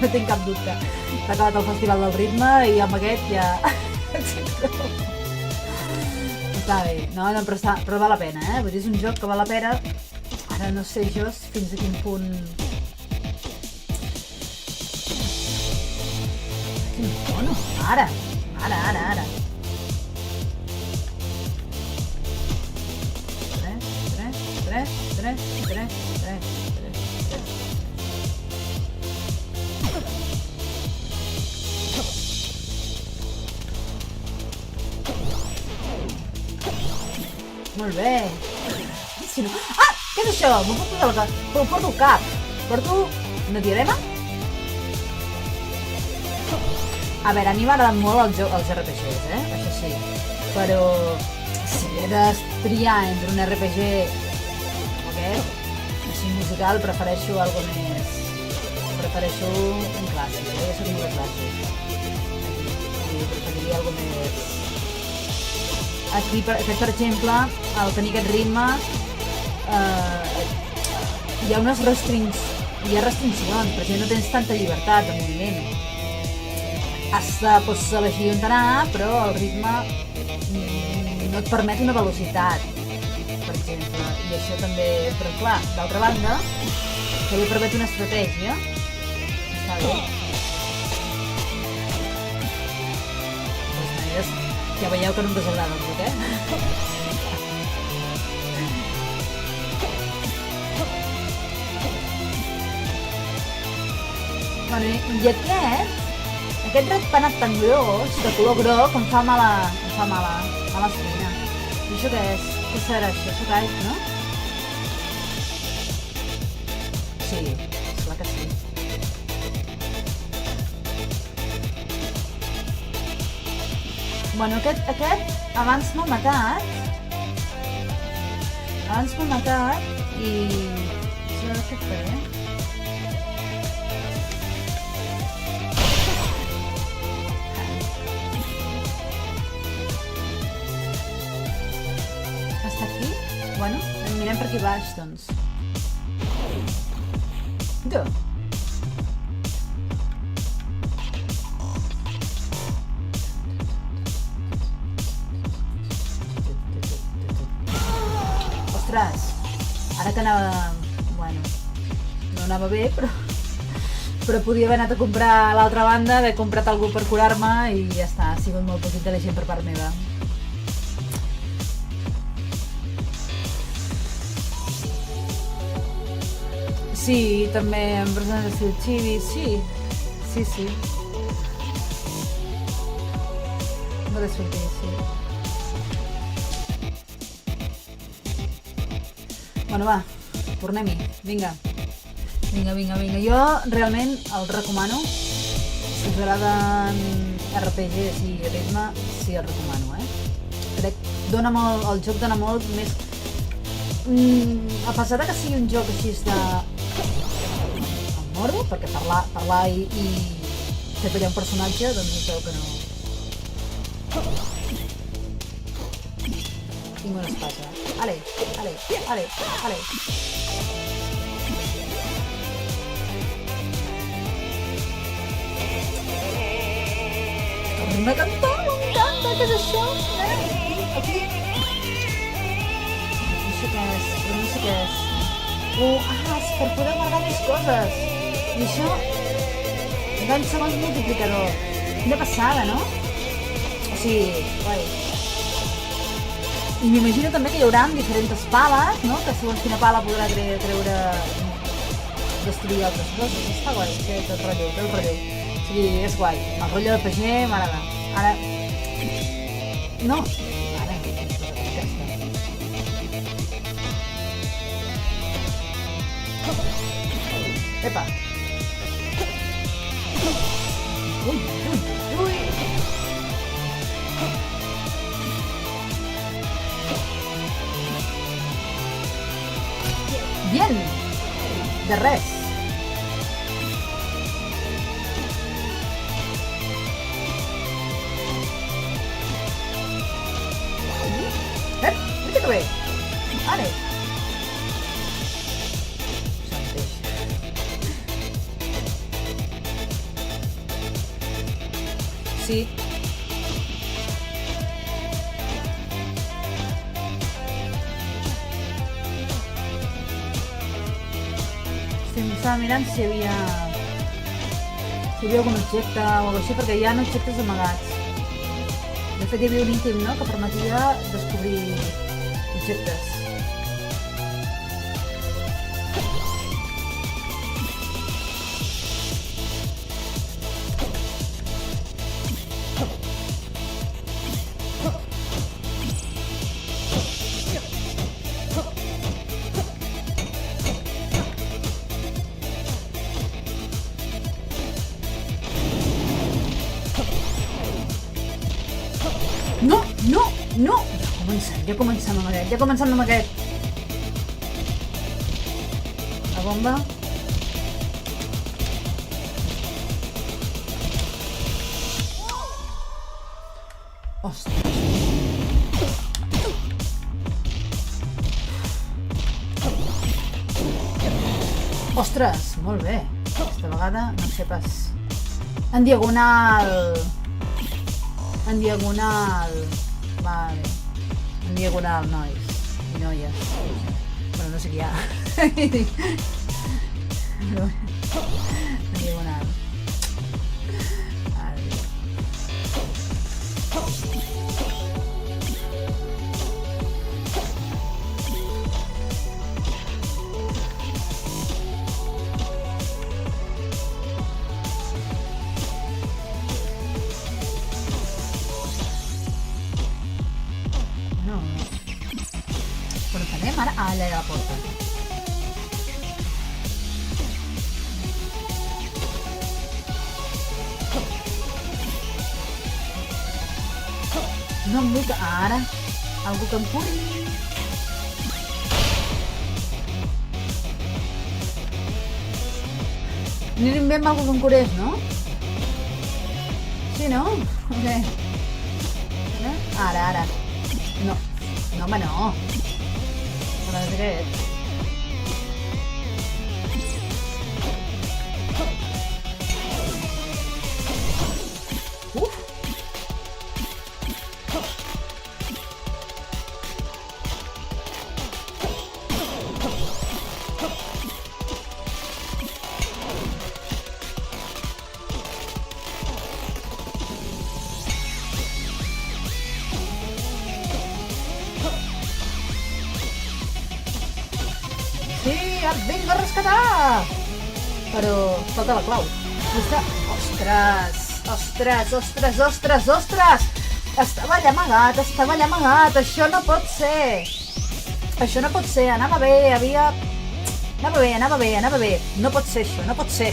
No tinc cap dubte. S'ha acabat el Festival del Ritme i amb aquest ja... Està bé, no, però val la pena, Vull dir, és un joc que val la pena Ara no sé jo fins a quin punt... Bueno, ara. Tres. Molt bé. Si no... Ah! Què és això? M'ho puc posar al cap. Però porto el cap. Porto una diadema? A veure, a mi m'agraden molt els RPGs, això sí. Però si he de triar entre un RPG o aquest, així musical, prefereixo algo més... Prefereixo un clàssic, jo soc molt de clàssic. Preferiria algo més... Aquí, aquest, per exemple, al tenir aquest ritme, hi ha unes restriccions, perquè no tens tanta llibertat de moviment. Has de elegir on anar, però el ritme no et permet una velocitat, per exemple, i això també, però clar, d'altra banda, que li permet una estratègia, està bé. De totes maneres, ja veieu que no em desagrada el joc, Bueno, i aquest ratpenat tan gros, de color groc, em fa mala espina. I això què és? Què serà això? Això caic, no? Sí, esclar que sí. Bueno, aquest abans m'ha matat. I... Això què faré? Està aquí? Bueno, mirem per aquí baix, doncs. Ostres, ara que anava... Bueno, no anava bé, però podia haver anat a comprar a l'altra banda, haver comprat algú per curar-me i ja està, ha sigut molt poc intel·ligent per part meva. Sí, també en presentació chibi, sí. No de sortir, sí. Bueno, va, tornem-hi, vinga. Jo realment el recomano. Si us agraden RPGs i ritme, sí, el recomano, Crec que el joc dona molt més... A pesar que sigui un joc així de... morbo, perquè parlar i fer ballar un personatge, doncs es veu que no. Tinc una espasa. Ale. Tornem a cantar, m'encanta, què és això? Aquí. No sé què és. És per poder guardar més coses. I això, doncs segons multiplicador. Quina passada, no? O sigui, guai. I m'imagino també que hi haurà diferents pales, no? Que segons quina pala podrà treure... destruir altres coses. Està guai, té el relleu. O sigui, és guai. El rotllo de PG m'agrada. Ara... No! Ara, aquesta. Epa! Uy! Bien! De res! Mira que bé! Vale! Sí. estava mirant si hi havia algun objecte o alguna cosa així, perquè hi ha objectes amagats. De fet, hi havia un ítem, no?, que permetia descobrir objectes. No! Ja comencem amb aquest. La bomba. Ostres. Ostres, molt bé. Aquesta vegada no sé pas. En diagonal. Vale. En diagonal, nois i noies. Bueno, no sé què hi ha. En diagonal. Però anem ara a allà a la porta. No em vull que... Ara, algú que em curi. Anirem bé amb algú que em curés, no? Sí, no? Bé. Ara. No, home, no. No és aquest. Sí, et vinc a rescatar! Però falta la clau. Ostres! Estava allà amagat, això no pot ser. Anava bé. No pot ser això, no pot ser.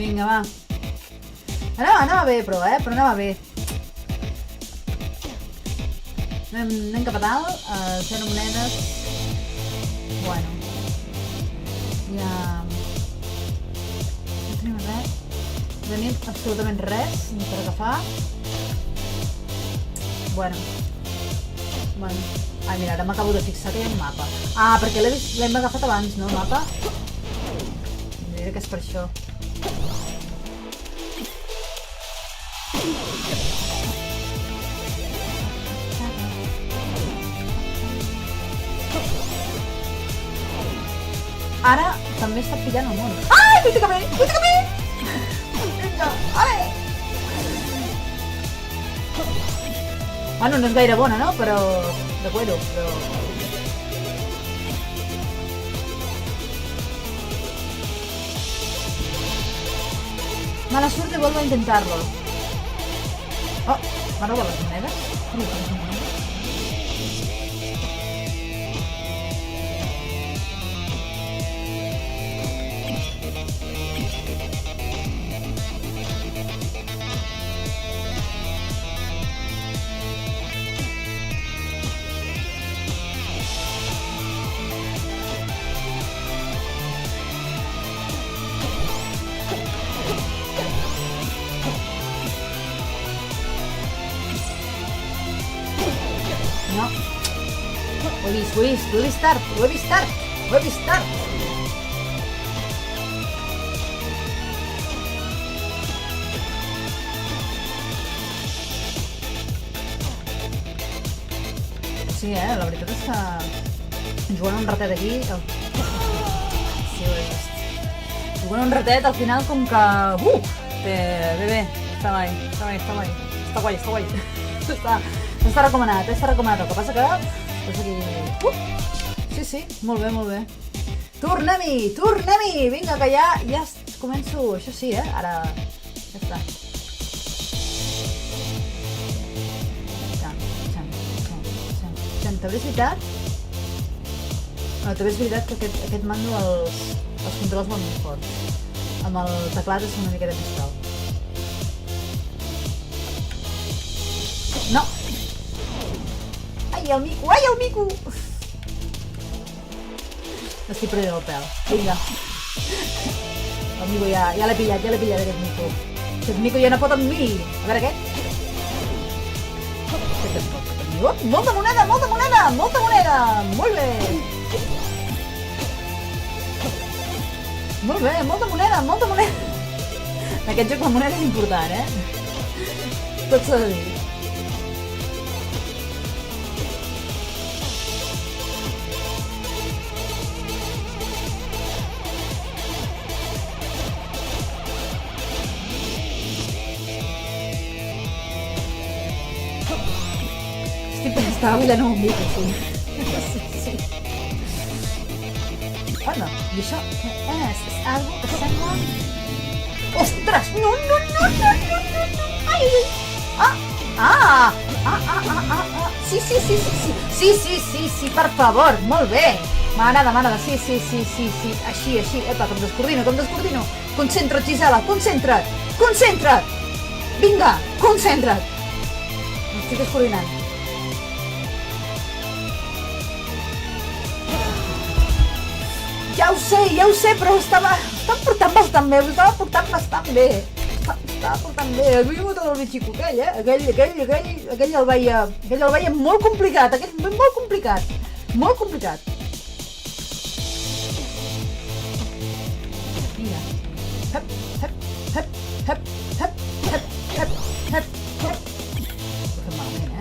Vinga, va. Anava bé, però anava bé. Anem cap a dalt, 0 monedes. Bueno. Ja... No tenim res. No tenim absolutament res ni per agafar. Bueno. Ai, mira, ara m'acabo de fixar que hi ha un mapa. Ah, perquè l'hem agafat abans, no, el mapa? Diré que és per això. Ara també està pillant el món. Ai, vull que bé! Vinga, ale! Bueno, no és gaire bona, no? Però... de cuero, però... Mala suerte, vuelvo a intentarlo. Oh, m'ha robat les monedes? No. Ho he vist tard. sí, la veritat és que jugant un ratet aquí... Sí, ho he vist. Jugant un ratet, al final, com que... Bé, està guai. Està recomanat, el que passa que... És aquí... Sí, molt bé. Tornem-hi! Vinga, que ja començo... Això sí, ara... Ja està. També és veritat? No, també és veritat que aquest mando els controls molt més forts. Amb el teclat és una miqueta més tal. No! Ai, el mico! M'estic prenent el pèl. Vinga. El mico ja l'he pillat, aquest mico. Aquest mico ja no pot amb mi. A veure què? Molta moneda! Molt bé! Molta moneda! En aquest joc la moneda és important, Tot s'ha de dir. Estava ballant un mico, sí. Hola, i això és algo que sembla... Ostres! No! Ai! Sí, per favor, molt bé. M'agrada, sí. Així. Epa, que em descoordino. Concentra't, Gisela, concentra't. Vinga, concentra't. M'estic descoordinant. Ja ho sé, però estava portant bastant bé. He vingut el bitxico aquell, Aquell el veia molt complicat, molt complicat. Vinga. Hep. Ho fem malament,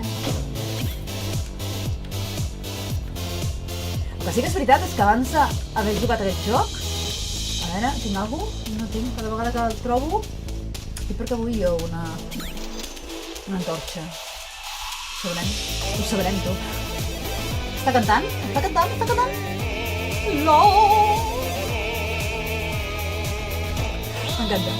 El que sí que és veritat és que abans d'haver jugat aquest joc... A veure, tinc algú? No tinc, cada vegada que el trobo... I per què vull jo una antorxa? Ho sabrem, tu. Està cantant? No! M'encanta.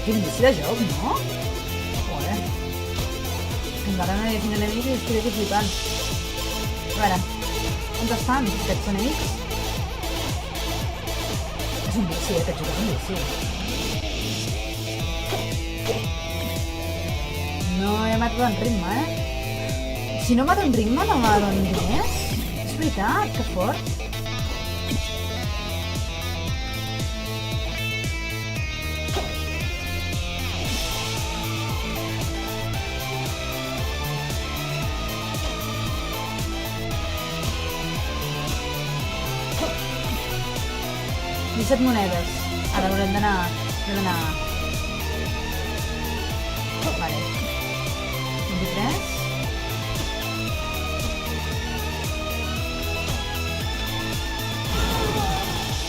Quin inici de joc, no? Joder. Encara no hi ha fins enemics i estic aquí flipant. A veure, on estan aquests enemics? És un vici, aquest joc és un vici. No he matat en ritme, Si no mato en ritme, no mato en diners? És veritat, que fort. 17 monedes. Ara haurem d'anar... Vale. 23.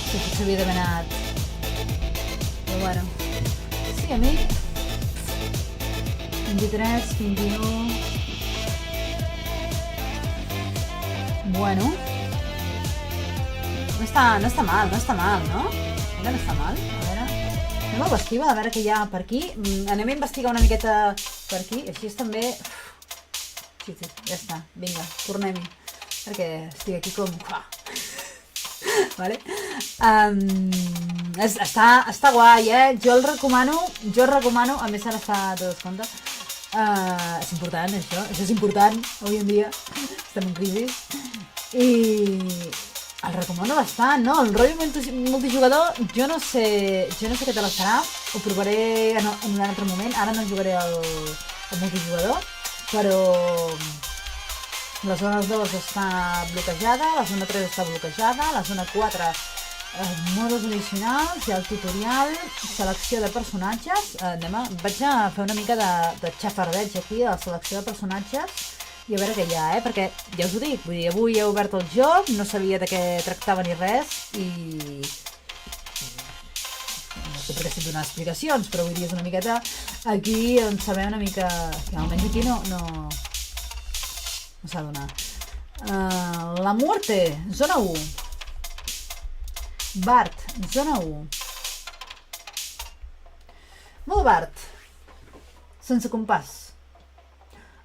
Sí, que s'havia d'haver anat. Però bueno. Sí, amic. 23, 21... Bueno. No està mal, no? Mira, no està mal. A veure... Anem a l'esquiva, a veure què hi ha per aquí. Anem a investigar una miqueta per aquí. Així és també... Sí, ja està. Vinga, tornem-hi. Perquè estic aquí com... Vale? Està guai, Jo el recomano. A més, ara està a tot descompte. És important, això. Això és important, avui en dia. Estem en crisi. I... el recomano bastant, no? El rotllo multijugador, jo no sé què tal serà, ho provaré en un altre moment, ara no jugaré al multijugador, però la zona 2 està bloquejada, la zona 3 està bloquejada, la zona 4 modes addicionals, hi ha el tutorial, selecció de personatges. Vaig a fer una mica de xafardeig aquí, de la selecció de personatges, i a veure què hi ha, perquè ja us ho dic, vull dir, avui he obert el joc, no sabia de què tractava ni res, i no sé per què estic donant explicacions, però vull dir, és una miqueta aquí on saber una mica, que almenys aquí no s'ha de donar. La Muerte, zona 1. Bart, zona 1. Modo Bart, sense compàs.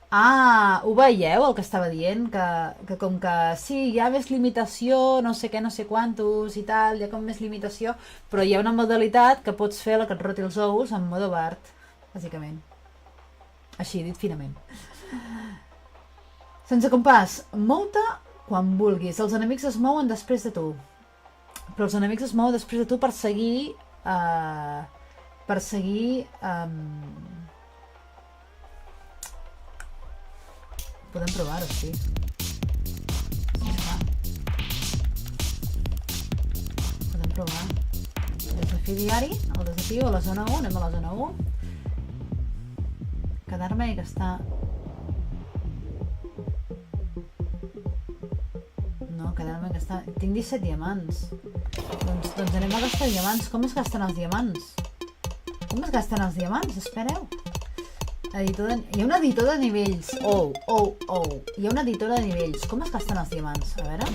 Ho veieu, el que estava dient? Que com que sí, hi ha més limitació, no sé què, no sé quantos i tal, hi ha com més limitació, però hi ha una modalitat que pots fer la que et roti els ous en modo Bart, bàsicament. Així, dit finament. Sense compàs, mou-te quan vulguis. Els enemics es mouen després de tu. Però els enemics es mouen després de tu per seguir... Podem provar-ho, sí. Podem provar. Desafi diari, el desafiu a la zona 1, anem a la zona 1. Quedar-me i gastar... No, quedar-me i gastar... Tinc 17 diamants. Doncs anem a gastar diamants. Com es gasten els diamants? Com es gasten els diamants? Espereu. Hi ha un editor de nivells. Hi ha un editor de nivells. Com es gasten els diamants? A veure.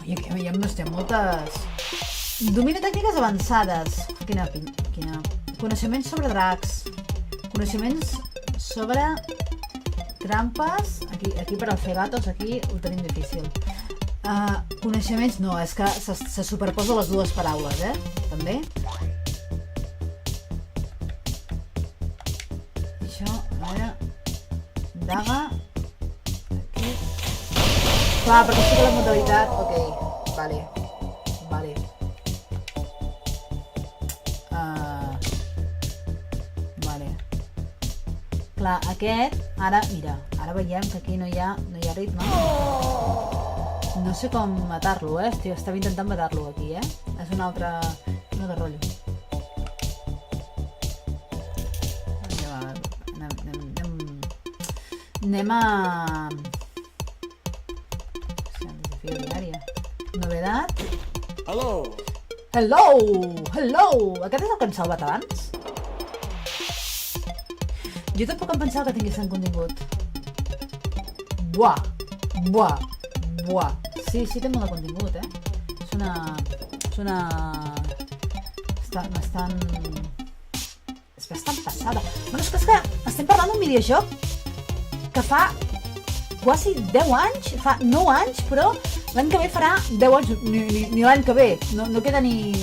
Hi ha moltes... Domina tècniques avançades. Quina... Coneixements sobre dracs. Coneixements sobre trampes. Aquí per al fer gatos, aquí ho tenim difícil. Coneixements... No, és que se superposa les dues paraules, també. Daga. Aquí. Clar, perquè sí que la modalitat... Ok, vale. Vale. Clar, aquest... Ara, mira, ara veiem que aquí no hi ha ritme. No sé com matar-lo, estava intentant matar-lo aquí, És un altre rotllo. Anem a... Desafío diària. Novedat. Hello! Aquest és el que hem salvat abans? Jo tampoc em pensava que tingués un contingut. Buah! Sí, té molt de contingut, És bastant passada. Bueno, és que estem parlant d'un videojoc que fa quasi 10 anys, fa 9 anys, però l'any que ve farà 10 anys, ni l'any que ve, no queda ni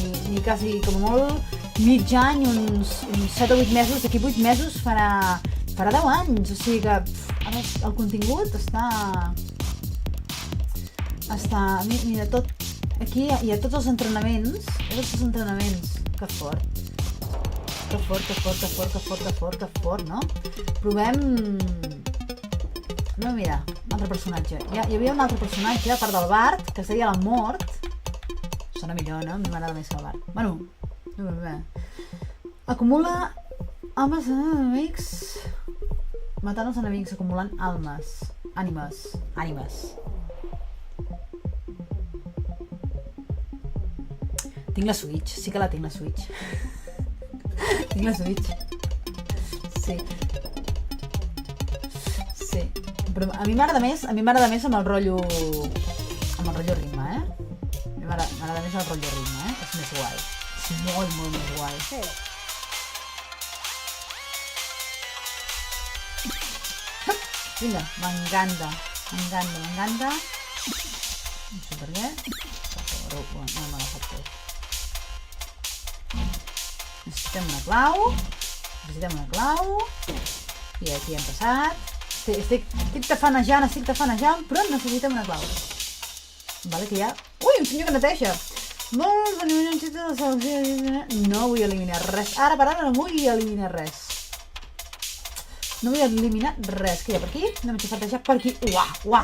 quasi, com molt, mig any, uns 7 o 8 mesos, d'aquí 8 mesos farà 10 anys, o sigui que el contingut està, mira, tot, aquí hi ha tots els entrenaments, que fort. Que fort, no? Provem... No, mira, un altre personatge. Hi havia un altre personatge, a part del Bart, que es deia la Mort. Sona millor, no? A mi m'agrada més que el Bart. Bueno, bé. Acumula almes enemics... Matant els enemics, acumulant almes. Ànimes. Tinc la Switch, sí que la tinc, la Switch. Tinc la Switch. Sí. Però a mi m'agrada més amb el rotllo ritme, A mi m'agrada més el rotllo ritme, És més guai. És molt més guai. Sí. Vinga, m'encanta. No sé per què. No m'ha agafat tot. Necessitem una clau. I aquí hem passat. Estic tafanejant, però necessitem una clau. Vale, que hi ha... Ui, un senyor que neteja! No vull eliminar res. Ara per ara no vull eliminar res. No vull eliminar res. Què hi ha per aquí? Anem a xafardejar per aquí. Uah.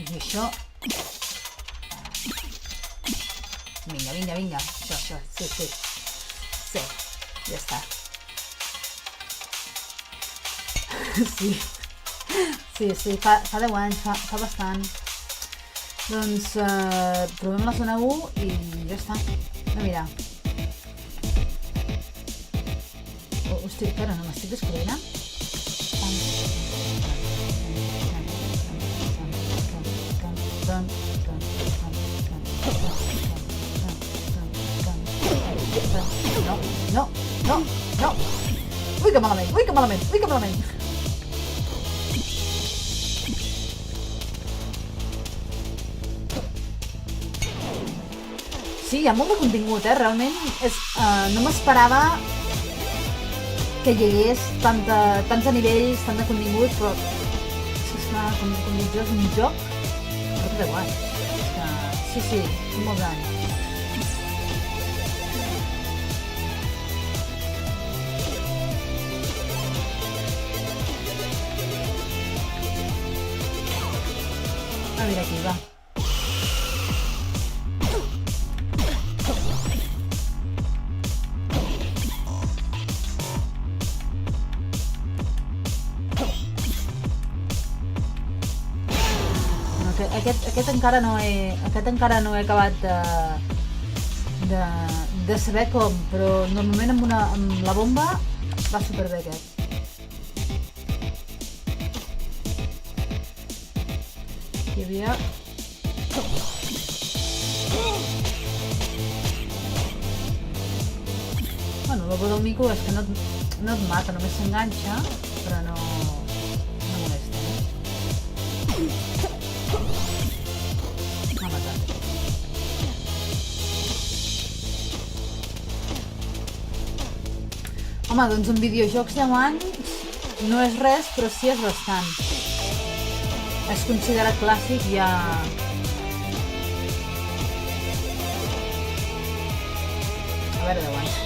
I això... Vinga. Això. Sí, ja està. Sí, fa 10 anys, fa bastant. Doncs provem la zona 1 i ja està. A mirar. Hosti, espera, no m'estic descobrint? No. Ui, que malament. Sí, hi ha molt de contingut, realment no m'esperava que hi hagués tants nivells, tant de contingut, però és que, com dic jo, és un joc que té guai. Sí, molt gran. A veure aquí, va. Aquest encara no he acabat de saber com, però normalment amb la bomba va superbé aquest. Hi havia... Bueno, el bo del mico és que no et mata, només s'enganxa, però no molesta. M'ha matat. Home, doncs en videojocs 10 anys no és res, però sí és bastant. És considerat clàssic ja... A veure, 10 anys.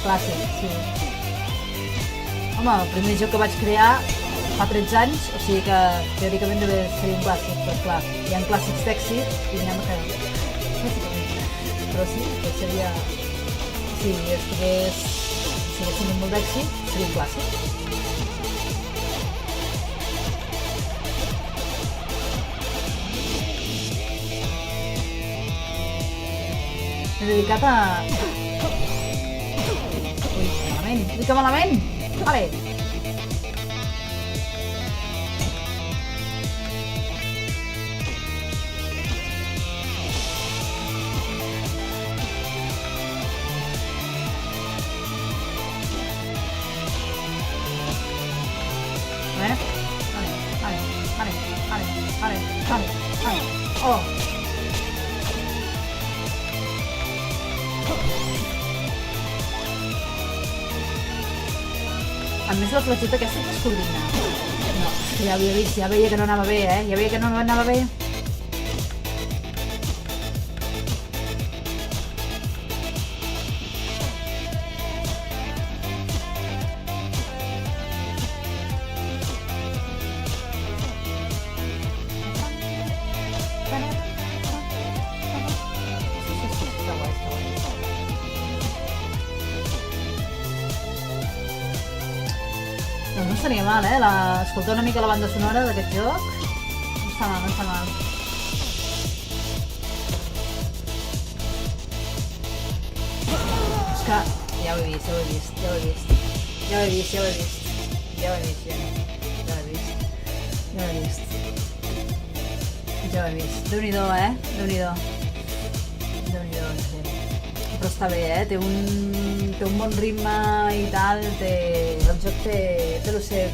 Clàssic, sí. Home, el primer joc que vaig crear fa 13 anys, o sigui que teòricament deve ser un clàssic, però clar, hi ha clàssics d'èxit i n'hi ha que... Però sí, aquest seria... Si tingut molt d'èxit, seria un clàssic. M'he dedicat a... Ui, que malament! Vale. Vale. Oh! A més, la fletxeta aquesta que es coordina. No, ja havia vist, ja veia que no anava bé, Ja veia que no anava bé. Doncs no estaria mal, escoltar una mica la banda sonora d'aquest joc. No està mal. És que ja ho he vist. Déu-n'hi-do, Déu-n'hi-do, en sèrio. Però està bé, té un bon ritme i tal, el joc té lo seu,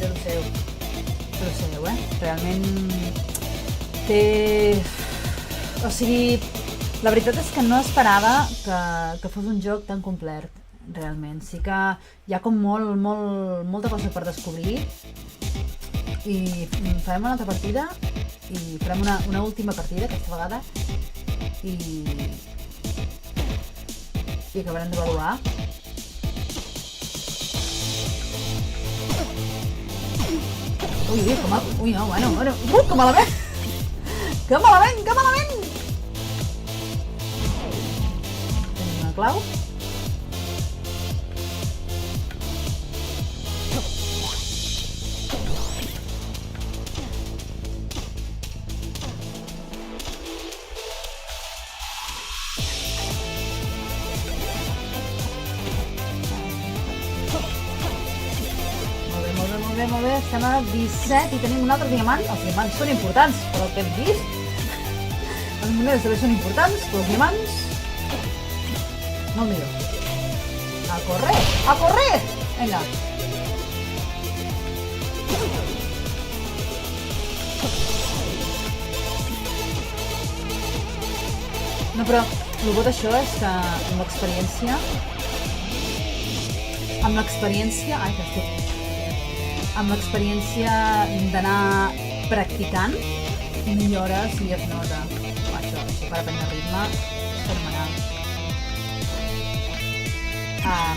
realment té... O sigui, la veritat és que no esperava que fos un joc tan complet, realment. Sí que hi ha com molta cosa per descobrir i farem una altra partida i farem una última partida aquesta vegada i acabarem d'avaluar. Ui, no, bueno. Que malament! una clau. Molt bé, estem a 17 i tenim un altre diamant. Els diamants són importants, però el que hem vist. Les monedes també són importants, però els diamants... molt millor. A correr! A correr! Vinga. No, però el bo d'això és que amb l'experiència... Ai, que estic... Amb l'experiència d'anar practicant, millores i es nota. Això per aprendre ritme és fenomenal.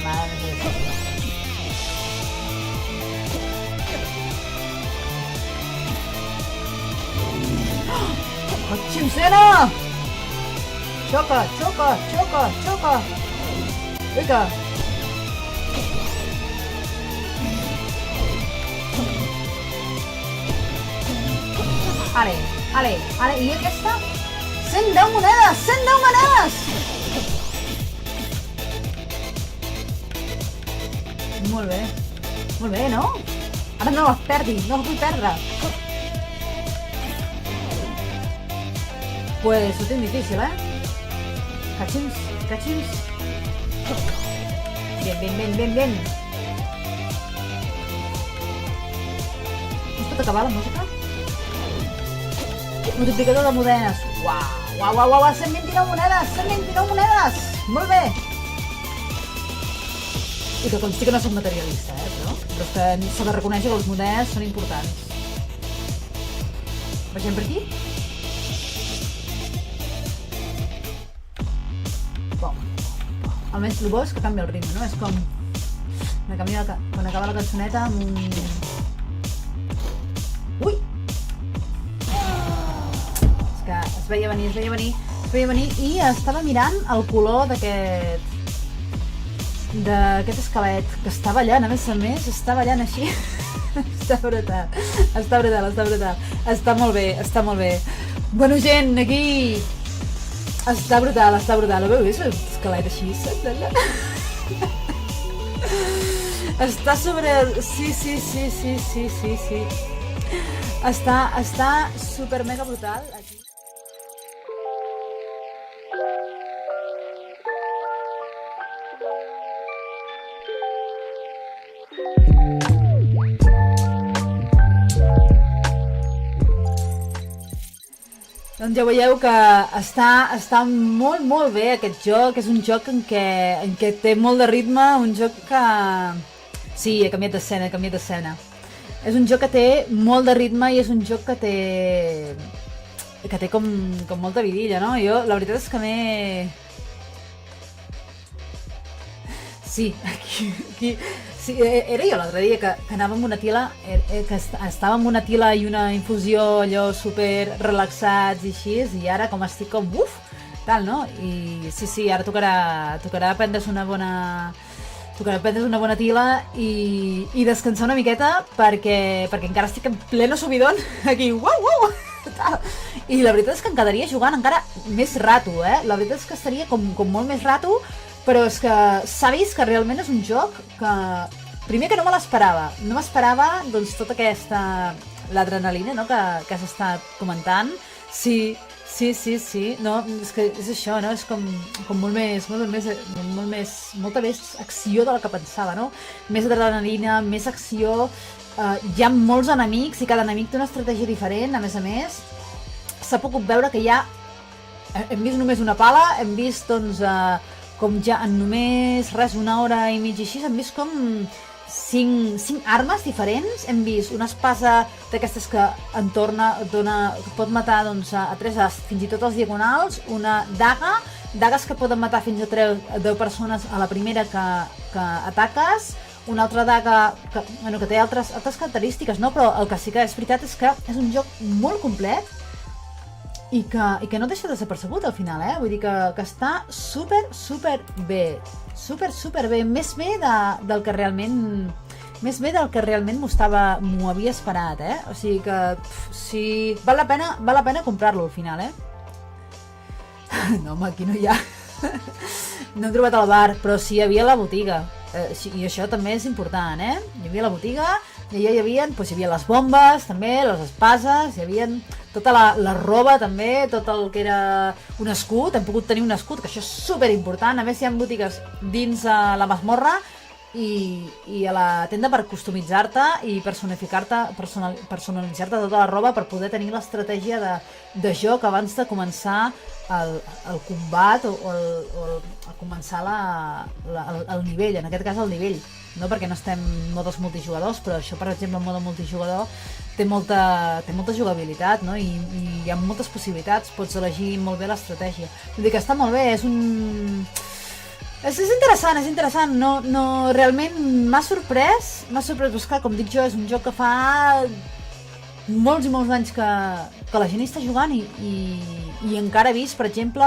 Mare de Déu. Cotxincena! Xoca, xoca, xoca, xoca! Vinga! Ale, i aquesta? 110 monedes! 110 monedes! Molt bé, no? Ara no les perdi, no les vull perdre. Pues ho tinc difícil, Catxins. Bien. Es pot acabar la música? Multiplicador de monedes. Uau, 129 monedes, 129 monedes. Molt bé. I que consti que no soc materialista, però és que s'ha de reconèixer que les monedes són importants. Vegem per aquí. Almenys el bo és que canvia el ritme, no? És com... quan acaba la cançoneta amb un... Ui! És que es veia venir i estava mirant el color d'aquest esquelet, que està ballant, a més, està ballant així. Està brutal. Està molt bé. Bueno, gent, aquí... Està brutal. Ho veu vist, l'esquelet així? Està sobre... Sí. Està super mega brutal. Aquí. Doncs ja veieu que està molt bé aquest joc, és un joc en què té molt de ritme, un joc que... Sí, he canviat d'escena. És un joc que té molt de ritme i és un joc que té com molta vidilla, no? Jo, la veritat és que Sí, aquí... Sí, era jo l'altre dia que anava amb una tila, que estava amb una tila i una infusió allò super relaxats i així, i ara com estic com tal, no? I sí, ara tocarà prendre's una bona tila i descansar una miqueta perquè encara estic en pleno subidon aquí, uau! I la veritat és que em quedaria jugant encara més rato, La veritat és que estaria com molt més rato, però és que s'ha vist que realment és un joc que... Primer que no me l'esperava. No m'esperava, doncs, tota l'adrenalina, no?, que s'està comentant. Sí. No, és que és això, no? És com molta més acció de la que pensava, no? Més adrenalina, més acció. Hi ha molts enemics i cada enemic té una estratègia diferent, a més. S'ha pogut veure que hem vist només una pala, hem vist, doncs, com ja en només una hora i mitja així, hem vist com 5 armes diferents. Hem vist una espasa d'aquestes que que pot matar, doncs, a 3, fins i tot els diagonals, una dagues que poden matar fins a 10 persones a la primera que ataques, una altra daga que té altres característiques, no? Però el que sí que és veritat és que és un joc molt complet i que no deixa desapercebut al final, vull dir que està super bé, super bé, més bé del que realment m'ho havia esperat, o sigui que sí, val la pena comprar-lo al final, no, home, aquí no hi ha no he trobat al bar, però sí hi havia a la botiga, i això també és important, hi havia a la botiga i allà hi havia les bombes també, les espases, hi havia tota la roba també, tot el que era un escut, hem pogut tenir un escut, que això és super important, a més hi ha botigues dins la masmorra i a la tenda per customitzar-te i personalitzar-te tota la roba per poder tenir l'estratègia de joc abans de començar el combat o començar el nivell, en aquest cas el nivell, no perquè no estem en modes multijugadors, però això per exemple en mode multijugador té molta jugabilitat, no? I hi ha moltes possibilitats, pots elegir molt bé l'estratègia, vull dir que està molt bé, és interessant, no, realment m'ha sorprès, però és clar, com dic jo, és un joc que fa molts i molts anys que la gent hi està jugant i encara he vist, per exemple,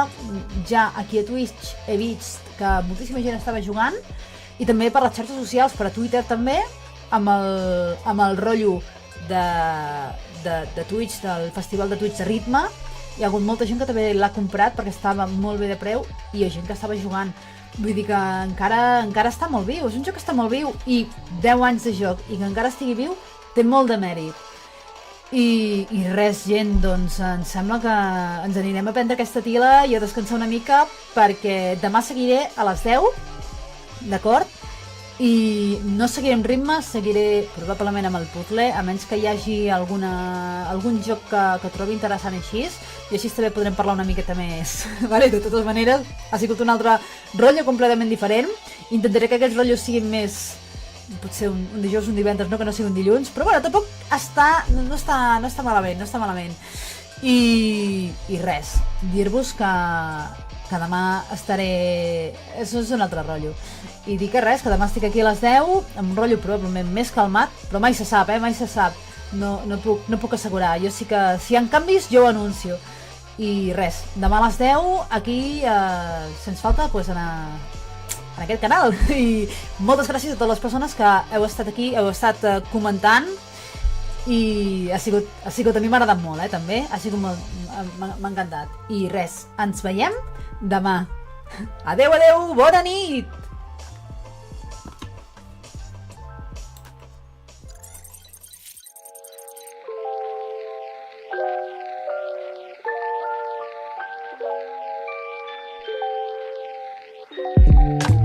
ja aquí a Twitch he vist que moltíssima gent estava jugant i també per les xarxes socials, per a Twitter també, amb el rotllo de Twitch, del festival de Twitch de ritme, hi ha hagut molta gent que també l'ha comprat perquè estava molt bé de preu i hi ha gent que estava jugant. Vull dir que encara està molt viu, és un joc que està molt viu i 10 anys de joc i que encara estigui viu té molt de mèrit. I res, gent, doncs em sembla que ens anirem a prendre aquesta tila i a descansar una mica perquè demà seguiré a les 10, d'acord? I no seguiré amb ritme, seguiré probablement amb el puzzle, a menys que hi hagi algun joc que trobi interessant així, i així també podrem parlar una miqueta més. Vale? De totes maneres, ha sigut un altre rotllo completament diferent. Intentaré que aquests rotllos siguin més, potser un dijous, un divendres, no que no sigui un dilluns, però bueno, tampoc no està malament. I res, dir-vos que demà estaré... Això és un altre rotllo. I dic que res, que demà estic aquí a les 10, amb un rotllo probablement més calmat, però mai se sap, mai se sap. No puc assegurar. Jo sí que, si hi ha canvis, jo ho anuncio. I res, demà a les 10, aquí, sens falta, doncs en aquest canal. I moltes gràcies a totes les persones que heu estat aquí, heu estat comentant, i ha sigut a mi m'ha agradat molt, també, m'ha encantat. I res, ens veiem demà. Adeu, bona nit! Thank you.